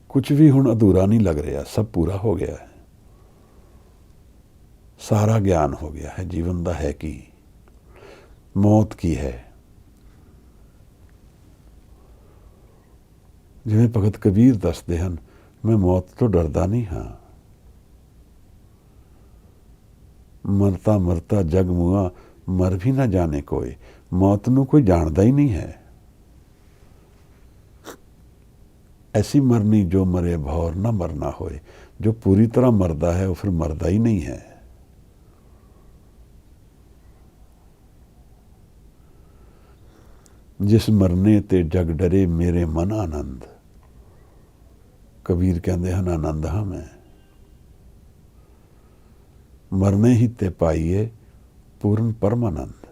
ਕੁਝ ਵੀ ਹੁਣ ਅਧੂਰਾ ਨਹੀਂ ਲੱਗ ਰਿਹਾ, ਸਭ ਪੂਰਾ ਹੋ ਗਿਆ ਹੈ। ਸਾਰਾ ਗਿਆਨ ਹੋ ਗਿਆ ਹੈ। ਜੀਵਨ ਦਾ ਹੈ ਕੀ, ਮੌਤ ਕੀ ਹੈ। ਜਿਵੇਂ ਭਗਤ ਕਬੀਰ ਦੱਸਦੇ ਹਨ, ਮੈਂ ਮੌਤ ਤੋਂ ਡਰਦਾ ਨਹੀਂ ਹਾਂ। ਮਰਤਾ ਮਰਤਾ ਜਗ ਮੁਆ, ਮਰ ਵੀ ਨਾ ਜਾਣੇ ਕੋਈ। ਮੌਤ ਨੂੰ ਕੋਈ ਜਾਣਦਾ ਹੀ ਨਹੀਂ ਹੈ। ਐਸੀ ਮਰਨੀ ਜੋ ਮਰੇ ਭੌਰ ਨਾ ਮਰਨਾ ਹੋਏ। ਜੋ ਪੂਰੀ ਤਰ੍ਹਾਂ ਮਰਦਾ ਹੈ ਉਹ ਫਿਰ ਮਰਦਾ ਹੀ ਨਹੀਂ ਹੈ। ਜਿਸ ਮਰਨੇ ਤੇ ਜਗ ਡਰੇ, ਮੇਰੇ ਮਨ ਆਨੰਦ। ਕਬੀਰ ਕਹਿੰਦੇ ਹਨ, ਆਨੰਦ ਹਾਂ ਮੈਂ। ਮਰਨੇ ਹੀ ਤੇ ਪਾਈਏ ਪੂਰਨ ਪਰਮਾਨੰਦ।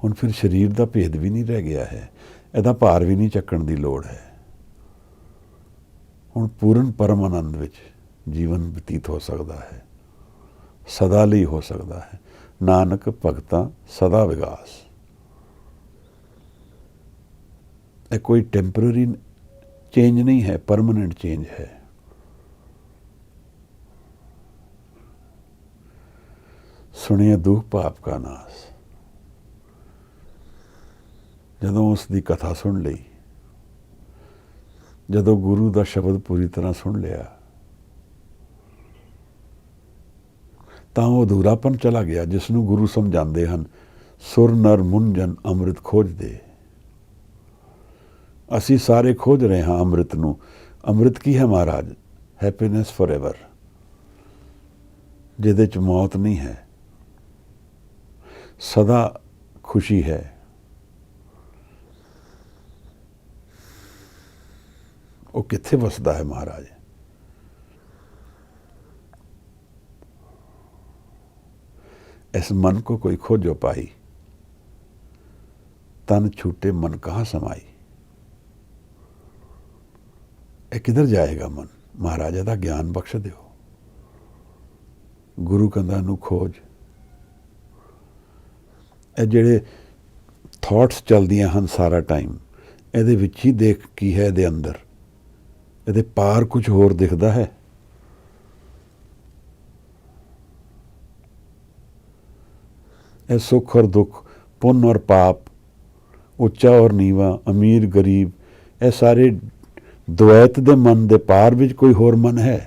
ਹੁਣ ਫਿਰ ਸਰੀਰ ਦਾ ਭੇਦ ਵੀ ਨਹੀਂ ਰਹਿ ਗਿਆ ਹੈ, ਇਹਦਾ ਭਾਰ ਵੀ ਨਹੀਂ ਚੱਕਣ ਦੀ ਲੋੜ ਹੈ। ਹੁਣ ਪੂਰਨ ਪਰਮਾਨੰਦ ਵਿੱਚ ਜੀਵਨ ਬਤੀਤ ਹੋ ਸਕਦਾ ਹੈ, ਸਦਾ ਲਈ ਹੋ ਸਕਦਾ ਹੈ। ਨਾਨਕ ਭਗਤਾਂ ਸਦਾ ਵਿਗਾਸ। ਇਹ ਕੋਈ ਟੈਂਪਰਰੀ ਚੇਂਜ ਨਹੀਂ ਹੈ, ਪਰਮਾਨੈਂਟ ਚੇਂਜ ਹੈ। ਸੁਣਿਆ ਦੁਖ ਪਾਪ ਕਾ ਨਾਸ। ਜਦੋਂ ਉਸ ਦੀ ਕਥਾ ਸੁਣ ਲਈ, ਜਦੋਂ ਗੁਰੂ ਦਾ ਸ਼ਬਦ ਪੂਰੀ ਤਰ੍ਹਾਂ ਸੁਣ ਲਿਆ, ਤਾਂ ਉਹ ਅਧੂਰਾਪਨ ਚਲਾ ਗਿਆ ਜਿਸ ਨੂੰ ਗੁਰੂ ਸਮਝਾਉਂਦੇ ਹਨ, ਸੁਰ ਨਰ ਮੁੰਜਨ ਅੰਮ੍ਰਿਤ ਖੋਜਦੇ। ਅਸੀਂ ਸਾਰੇ ਖੋਜ ਰਹੇ ਹਾਂ ਅੰਮ੍ਰਿਤ ਨੂੰ। ਅੰਮ੍ਰਿਤ ਕੀ ਹੈ ਮਹਾਰਾਜ? ਹੈਪੀਨੈਸ ਫੋਰਐਵਰ, ਜਿਹਦੇ 'ਚ ਮੌਤ ਨਹੀਂ ਹੈ, ਸਦਾ ਖੁਸ਼ੀ ਹੈ। ਉਹ ਕਿੱਥੇ ਵਸਦਾ ਹੈ ਮਹਾਰਾਜ? इस मन को कोई खोजो पाई, तन छूटे मन कहाँ समाई। ये किधर जाएगा मन? महाराजा दा ज्ञान बख्श दिओ। गुरु कंधा नू खोज। ये जेड़े थॉट्स चलदियां हन सारा टाइम, ਇਹਦੇ ਵਿੱਚ ही देख की है ਇਹਦੇ अंदर, ਇਹਦੇ पार कुछ होर दिखदा है। ये सुख और दुख, पुण्य और पाप, उच्चा और नीवा, अमीर गरीब, ये सारे द्वैत दे मन दे पार विच कोई होर मन है?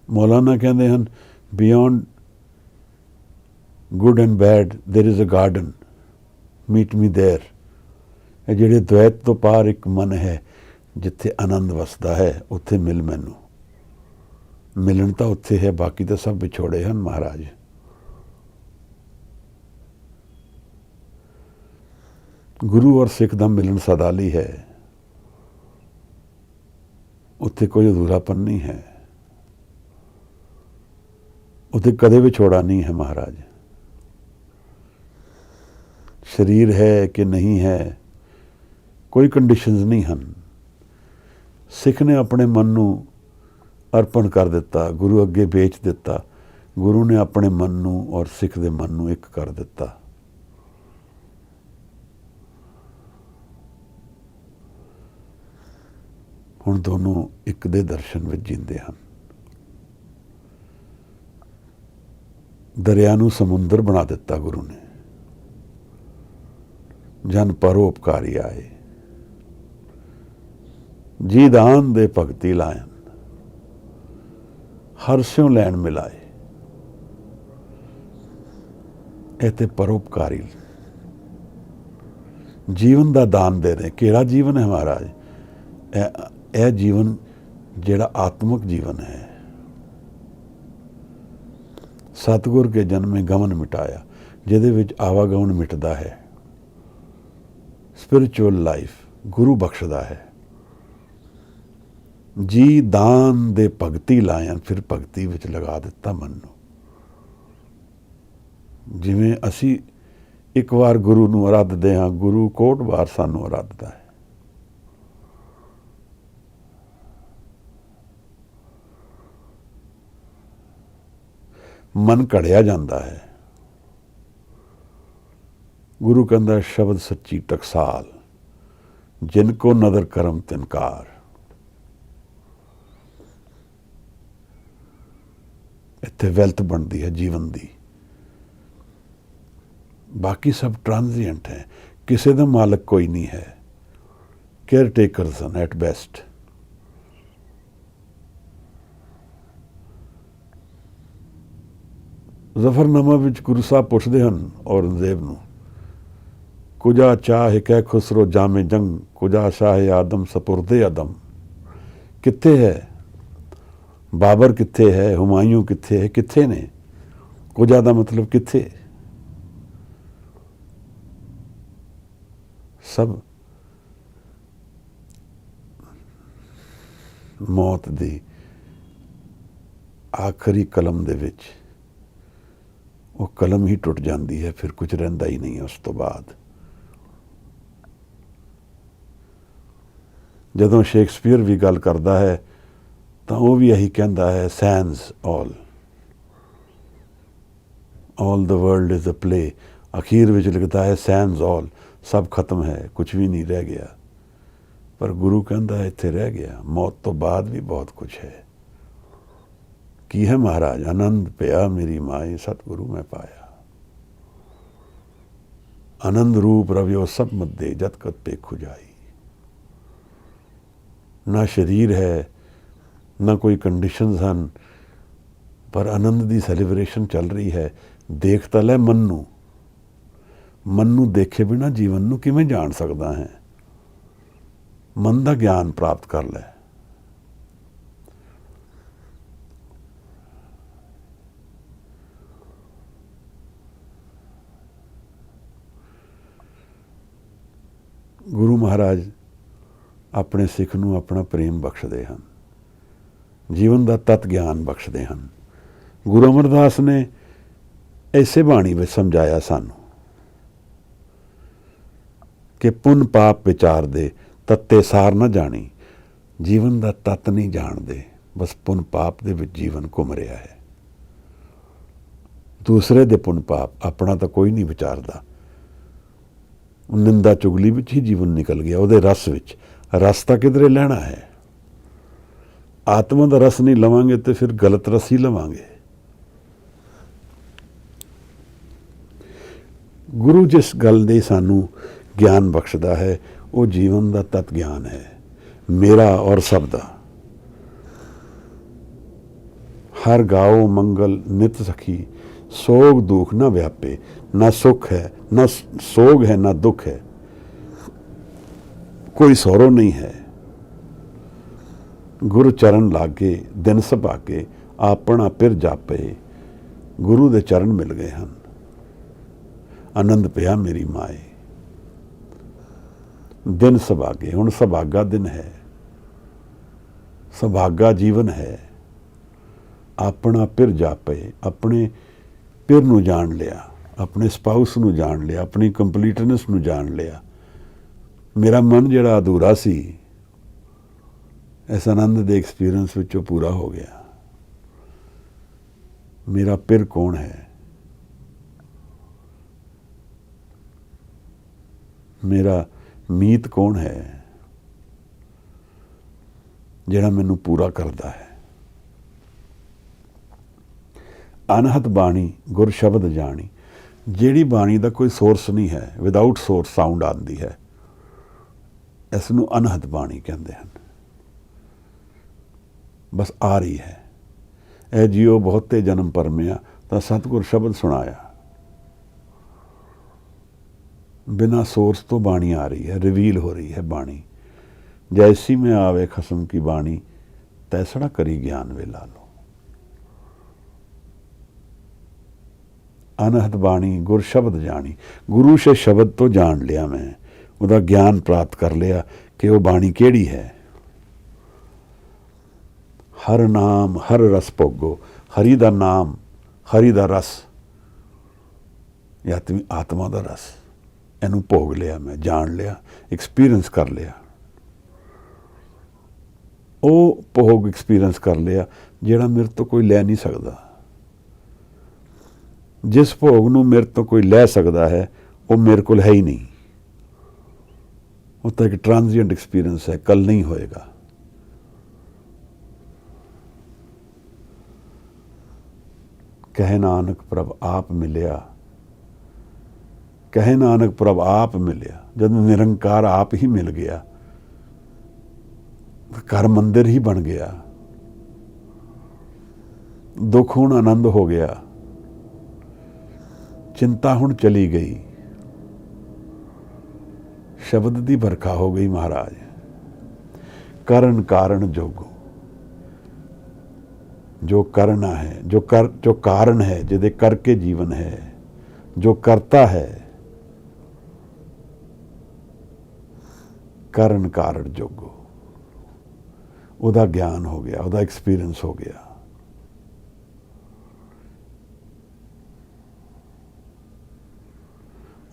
मौलाना कहते हैं beyond good and bad there is a garden, meet me there. ये जिहड़े द्वैत तो पार एक मन है जिथे आनंद वसदा है, उत्थे मिल मैनू। मिलन तो उत्थे है, बाकी तो सब विछोड़े हैं महाराज। गुरु और सिख दा मिलन सदाली है, उत्थे कोई अधूरापन नहीं है, उत्थे कदे विछोड़ा नहीं है महाराज। शरीर है कि नहीं है, कोई कंडीशंस नहीं हैं। सिख ने अपने मन नू अर्पण कर दिता, गुरु अगे बेच दिता। गुरु ने अपने मन नू और सिख दे मन नू एक कर दिता। हुण दोनों एक दे दर्शन विच जींदे हन। दरिया नू समुंदर बना दिता गुरु ने। जन परोपकारी आए, जी दान दे भगती लायन, हर स्यों लैन मिलाए। इते परोपकारी जीवन का दान दे रहे। केड़ा जीवन है महाराज? यह जीवन जेड़ा आत्मक जीवन है। सतगुर के जन्म में गमन मिटाया, जिहदे विच आवागमन मिटदा है। स्पिरिचुअल लाइफ गुरु बख्शदा है। जी दान दे भगती लायन, फिर भगती विच लगा दिता मन नू। जिवें असी एक बार गुरु नू आराधदे हां, गुरु कोट बार सानू आराधदा है। मन घड़िया जाता है। गुरु कहता शब्द सच्ची टकसाल, जिनको नदर करम तिनकार। इत्थे वैल्थ बनती है जीवन की। बाकी सब ट्रांजिएंट है, किसी का मालक कोई नहीं है। केयर टेकर्स हैं एट बेस्ट। जफरनामा विच गुरु साहब पुछदे हन औरंगजेब नूं, कुजा चाह कै खुसरो जामे जंग, कुजा शाह आदम सपुरदे आदम। कित्थे है बाबर? कित्थे है हुमायूं? कित्थे है? कित्थे ने? कुजा दा मतलब कित्थे? सब मौत दी ਆਖਰੀ ਕਲਮ ਦੇ ਵਿੱਚ ਉਹ ਕਲਮ ਹੀ ਟੁੱਟ ਜਾਂਦੀ ਹੈ, ਫਿਰ ਕੁਝ ਰਹਿੰਦਾ ਹੀ ਨਹੀਂ ਉਸ ਤੋਂ ਬਾਅਦ। ਜਦੋਂ ਸ਼ੇਕਸਪੀਅਰ ਵੀ ਗੱਲ ਕਰਦਾ ਹੈ ਤਾਂ ਉਹ ਵੀ ਇਹੀ ਕਹਿੰਦਾ ਹੈ, sense all the world is a play। ਅਖੀਰ ਵਿੱਚ ਲਿਖਦਾ ਹੈ ਸੈਂਸ all, ਸਭ ਖਤਮ ਹੈ, ਕੁਝ ਵੀ ਨਹੀਂ ਰਹਿ ਗਿਆ। ਪਰ ਗੁਰੂ ਕਹਿੰਦਾ ਹੈ ਇੱਥੇ ਰਹਿ ਗਿਆ, ਮੌਤ ਤੋਂ ਬਾਅਦ ਵੀ ਬਹੁਤ ਕੁਝ ਹੈ। ਕੀ ਹੈ ਮਹਾਰਾਜ? ਆਨੰਦ ਪਿਆ ਮੇਰੀ ਮਾਏ, ਸਤਿਗੁਰੂ ਮੈਂ ਪਾਇਆ। ਆਨੰਦ ਰੂਪ ਰਵਿਓ ਸਭ ਮੱਦੇ, ਜਤ ਕਤ ਪੇਖੁ ਜਾਈ। ਨਾ ਸਰੀਰ ਹੈ, ਨਾ ਕੋਈ ਕੰਡੀਸ਼ਨਸ ਹਨ, ਪਰ ਆਨੰਦ ਦੀ ਸੈਲੀਬ੍ਰੇਸ਼ਨ ਚੱਲ ਰਹੀ ਹੈ। ਦੇਖ ਤਾਂ ਲੈ ਮਨ ਨੂੰ, ਮਨ ਨੂੰ ਦੇਖੇ ਬਿਨਾਂ ਜੀਵਨ ਨੂੰ ਕਿਵੇਂ ਜਾਣ ਸਕਦਾ ਹੈ? ਮਨ ਦਾ ਗਿਆਨ ਪ੍ਰਾਪਤ ਕਰ ਲੈ। ਗੁਰੂ ਮਹਾਰਾਜ ਆਪਣੇ ਸਿੱਖ ਨੂੰ ਆਪਣਾ ਪ੍ਰੇਮ ਬਖਸ਼ਦੇ ਹਨ, ਜੀਵਨ ਦਾ ਤਤ ਗਿਆਨ ਬਖਸ਼ਦੇ ਹਨ। ਗੁਰੂ ਅਮਰਦਾਸ ਨੇ ਇਸੇ ਬਾਣੀ ਵਿੱਚ ਸਮਝਾਇਆ ਸਾਨੂੰ ਕਿ ਪੁੰਨ ਪਾਪ ਵਿਚਾਰਦੇ, ਤੱਤੇ ਸਾਰ ਨਾ ਜਾਣੀ। ਜੀਵਨ ਦਾ ਤਤ ਨਹੀਂ ਜਾਣਦੇ, ਬਸ ਪੁੰਨ ਪਾਪ ਦੇ ਵਿੱਚ ਜੀਵਨ ਘੁੰਮ ਰਿਹਾ ਹੈ। ਦੂਸਰੇ ਦੇ ਪੁੰਨ ਪਾਪ, ਆਪਣਾ ਤਾਂ ਕੋਈ ਨਹੀਂ ਵਿਚਾਰਦਾ। ਨਿੰਦਾ ਚੁਗਲੀ ਵਿੱਚ ਹੀ ਜੀਵਨ ਨਿਕਲ ਗਿਆ, ਉਹਦੇ ਰਸ ਵਿੱਚ। ਰਸ ਤਾਂ ਕਿਧਰੇ ਲੈਣਾ ਹੈ। ਆਤਮਾ ਦਾ ਰਸ ਨਹੀਂ ਲਵਾਂਗੇ ਤੇ ਫਿਰ ਗਲਤ ਰਸ ਹੀ ਲਵਾਂਗੇ। ਗੁਰੂ ਜਿਸ ਗੱਲ ਦੇ ਸਾਨੂੰ ਗਿਆਨ ਬਖਸ਼ਦਾ ਹੈ ਉਹ ਜੀਵਨ ਦਾ ਤਤ ਗਿਆਨ ਹੈ, ਮੇਰਾ ਔਰ ਸਭ ਦਾ। ਹਰ ਗਾਓ ਮੰਗਲ ਨਿਤ ਸਖੀ, ਸੋਗ ਦੁੱਖ ਨਾ ਵਿਆਪੇ। ਨਾ ਸੁਖ ਹੈ, ਨਾ ਸੋਗ ਹੈ, ਨਾ ਦੁੱਖ ਹੈ, ਕੋਈ ਸੌਰੋ ਨਹੀਂ ਹੈ। ਗੁਰੂ ਚਰਨ ਲਾਗੇ ਦਿਨ ਸੁਭਾਗੇ, ਆਪਣਾ ਪਿਰ ਜਾਪੇ। ਗੁਰੂ ਦੇ ਚਰਨ ਮਿਲ ਗਏ ਹਨ, ਆਨੰਦ ਪਿਆ ਮੇਰੀ ਮਾਏ। ਦਿਨ ਸੁਭਾਗੇ, ਹੁਣ ਸੁਭਾਗਾ ਦਿਨ ਹੈ, ਸੁਭਾਗਾ ਜੀਵਨ ਹੈ। ਆਪਣਾ ਪਿਰ ਜਾਪੇ, ਆਪਣੇ ਪਿਰ ਨੂੰ ਜਾਣ ਲਿਆ, ਆਪਣੇ ਸਪਾਊਸ ਨੂੰ ਜਾਣ ਲਿਆ, ਆਪਣੀ ਕੰਪਲੀਟਨੈਸ ਨੂੰ ਜਾਣ ਲਿਆ। ਮੇਰਾ ਮਨ ਜਿਹੜਾ ਅਧੂਰਾ ਸੀ, ਇਸ ਆਨੰਦ ਦੇ ਐਕਸਪੀਰੀਅੰਸ ਵਿੱਚੋਂ ਪੂਰਾ ਹੋ ਗਿਆ। ਮੇਰਾ ਪਿਰ ਕੌਣ ਹੈ? ਮੇਰਾ ਮੀਤ ਕੌਣ ਹੈ ਜਿਹੜਾ ਮੈਨੂੰ ਪੂਰਾ ਕਰਦਾ ਹੈ? ਅਨਹਦ ਬਾਣੀ ਗੁਰ ਸ਼ਬਦ ਜਾਣੀ। ਜਿਹੜੀ ਬਾਣੀ ਦਾ ਕੋਈ ਸੋਰਸ ਨਹੀਂ ਹੈ, ਵਿਦਆਊਟ ਸੋਰਸ ਸਾਊਂਡ ਆਉਂਦੀ ਹੈ, ਇਸ ਨੂੰ ਅਨਹਦ ਬਾਣੀ ਕਹਿੰਦੇ ਹਨ। ਬਸ ਆ ਰਹੀ ਹੈ। ਇਹ ਜੀਓ ਬਹੁਤੇ ਜਨਮ ਪਰਮਿਆ, ਤਾਂ ਸਤਿਗੁਰ ਸ਼ਬਦ ਸੁਣਾਇਆ। ਬਿਨਾਂ ਸੋਰਸ ਤੋਂ ਬਾਣੀ ਆ ਰਹੀ ਹੈ, ਰਿਵੀਲ ਹੋ ਰਹੀ ਹੈ ਬਾਣੀ। ਜੈਸੀ ਮੈਂ ਆਵੇ ਖਸਮ ਕੀ ਬਾਣੀ, ਤੈਸੜਾ ਕਰੀ ਗਿਆਨ ਵੇ ਲਾ ਲੋ। ਅਨਹਦ ਬਾਣੀ ਗੁਰ ਸ਼ਬਦ ਜਾਣੀ। ਗੁਰੂ ਸੇ ਸ਼ਬਦ ਤੋਂ ਜਾਣ ਲਿਆ ਮੈਂ, ਉਹਦਾ ਗਿਆਨ ਪ੍ਰਾਪਤ ਕਰ ਲਿਆ ਕਿ ਉਹ ਬਾਣੀ ਕਿਹੜੀ ਹੈ। ਹਰ ਨਾਮ ਹਰ ਰਸ ਭੋਗੋ। ਹਰੀ ਦਾ ਨਾਮ, ਹਰੀ ਦਾ ਰਸ, ਆਤਮਾ ਦਾ ਰਸ, ਇਹਨੂੰ ਭੋਗ ਲਿਆ ਮੈਂ, ਜਾਣ ਲਿਆ, ਐਕਸਪੀਰੀਅੰਸ ਕਰ ਲਿਆ। ਉਹ ਭੋਗ ਐਕਸਪੀਰੀਅੰਸ ਕਰ ਲਿਆ ਜਿਹੜਾ ਮੇਰੇ ਤੋਂ ਕੋਈ ਲੈ ਨਹੀਂ ਸਕਦਾ। ਜਿਸ ਭੋਗ ਨੂੰ ਮੇਰੇ ਤੋਂ ਕੋਈ ਲੈ ਸਕਦਾ ਹੈ ਉਹ ਮੇਰੇ ਕੋਲ ਹੈ ਹੀ ਨਹੀਂ। ਉਹ ਤਾਂ ਇੱਕ ਟ੍ਰਾਂਜ਼ੀਐਂਟ ਐਕਸਪੀਰੀਅੰਸ ਹੈ, ਕੱਲ ਨਹੀਂ ਹੋਏਗਾ। ਕਹੇ ਨਾਨਕ ਪ੍ਰਭ ਆਪ ਮਿਲਿਆ, ਕਹੇ ਨਾਨਕ ਪ੍ਰਭ ਆਪ ਮਿਲਿਆ। ਜਦ ਨਿਰੰਕਾਰ ਆਪ ਹੀ ਮਿਲ ਗਿਆ, ਘਰ ਮੰਦਿਰ ਹੀ ਬਣ ਗਿਆ। ਦੁੱਖ ਹੁਣ ਆਨੰਦ ਹੋ ਗਿਆ, ਚਿੰਤਾ ਹੁਣ ਚਲੀ ਗਈ, ਸ਼ਬਦ ਦੀ ਵਰਖਾ ਹੋ ਗਈ ਮਹਾਰਾਜ। ਕਰਨ ਕਾਰਨ ਜੋਗੋ, ਜੋ ਕਰਨਾ ਹੈ, ਜੋ ਕਾਰਨ ਹੈ, ਜਿਹਦੇ ਕਰਕੇ ਜੀਵਨ ਹੈ, ਜੋ ਕਰਤਾ ਹੈ, ਕਰਨ ਕਾਰਨ ਜੋਗੋ। ਉਹਦਾ ਗਿਆਨ ਹੋ ਗਿਆ, ਉਹਦਾ ਐਕਸਪੀਰੀਅੰਸ ਹੋ ਗਿਆ।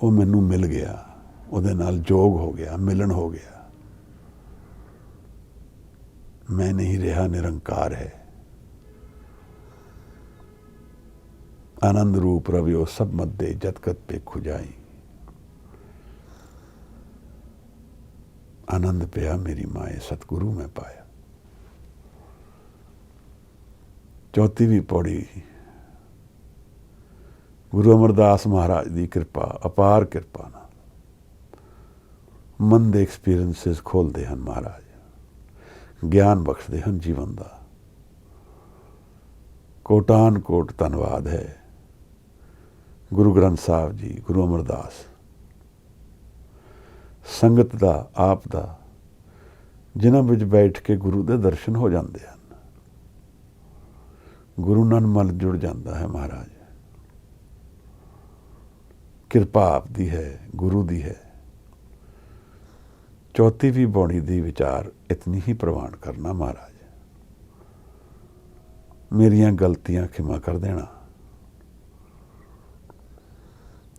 ਉਹ ਮੈਨੂੰ ਮਿਲ ਗਿਆ, ਉਹਦੇ ਨਾਲ ਜੋਗ ਹੋ ਗਿਆ, ਮਿਲਣ ਹੋ ਗਿਆ। ਮੈਂ ਨਹੀਂ ਰਿਹਾ, ਨਿਰੰਕਾਰ ਹੈ। ਆਨੰਦ ਰੂਪ ਰਵਿਓ ਸਭ ਮੱਦੇ ਜਤਕਤ ਪੇਖੁ ਜਾਈ। ਆਨੰਦ ਪਿਆ ਮੇਰੀ ਮਾਏ, ਸਤਿਗੁਰੂ ਮੈਂ ਪਾਇਆ। 34ਵੀਂ ਪੌੜੀ। ਗੁਰੂ ਅਮਰਦਾਸ ਮਹਾਰਾਜ ਦੀ ਕਿਰਪਾ, ਅਪਾਰ ਕਿਰਪਾ ਨਾਲ ਮਨ ਦੇ ਐਕਸਪੀਰੀਐਂਸਿਸ ਖੋਲ੍ਹਦੇ ਹਨ ਮਹਾਰਾਜ, ਗਿਆਨ ਬਖਸ਼ਦੇ ਹਨ ਜੀਵਨ ਦਾ। ਕੋਟਾਨ ਕੋਟ ਧੰਨਵਾਦ ਹੈ ਗੁਰੂ ਗ੍ਰੰਥ ਸਾਹਿਬ ਜੀ, ਗੁਰੂ ਅਮਰਦਾਸ, ਸੰਗਤ ਦਾ, ਆਪ ਦਾ, ਜਿਨ੍ਹਾਂ ਵਿੱਚ ਬੈਠ ਕੇ ਗੁਰੂ ਦੇ ਦਰਸ਼ਨ ਹੋ ਜਾਂਦੇ ਹਨ। ਗੁਰੂ ਨਾਲ ਮਨ ਜੁੜ ਜਾਂਦਾ ਹੈ ਮਹਾਰਾਜ। ਕਿਰਪਾ ਆਪ ਦੀ ਹੈ, ਗੁਰੂ ਦੀ ਹੈ। 34ਵੀਂ ਪੌੜੀ ਦੀ ਵਿਚਾਰ ਇਤਨੀ ਹੀ ਪ੍ਰਵਾਨ ਕਰਨਾ ਮਹਾਰਾਜ। ਮੇਰੀਆਂ ਗਲਤੀਆਂ ਖਿਮਾ ਕਰ ਦੇਣਾ,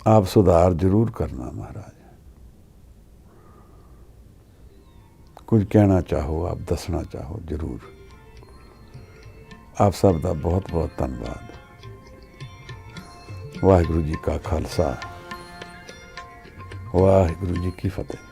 ਆਪ ਸੁਧਾਰ ਜ਼ਰੂਰ ਕਰਨਾ ਮਹਾਰਾਜ। ਕੁਝ ਕਹਿਣਾ ਚਾਹੋ, ਆਪ ਦੱਸਣਾ ਚਾਹੋ ਜ਼ਰੂਰ। ਆਪ ਸਭ ਦਾ ਬਹੁਤ ਬਹੁਤ ਧੰਨਵਾਦ। ਵਾਹਿਗੁਰੂ ਜੀ ਕਾ ਖਾਲਸਾ, ਵਾਹਿਗੁਰੂ ਜੀ ਕੀ ਫਤਿਹ।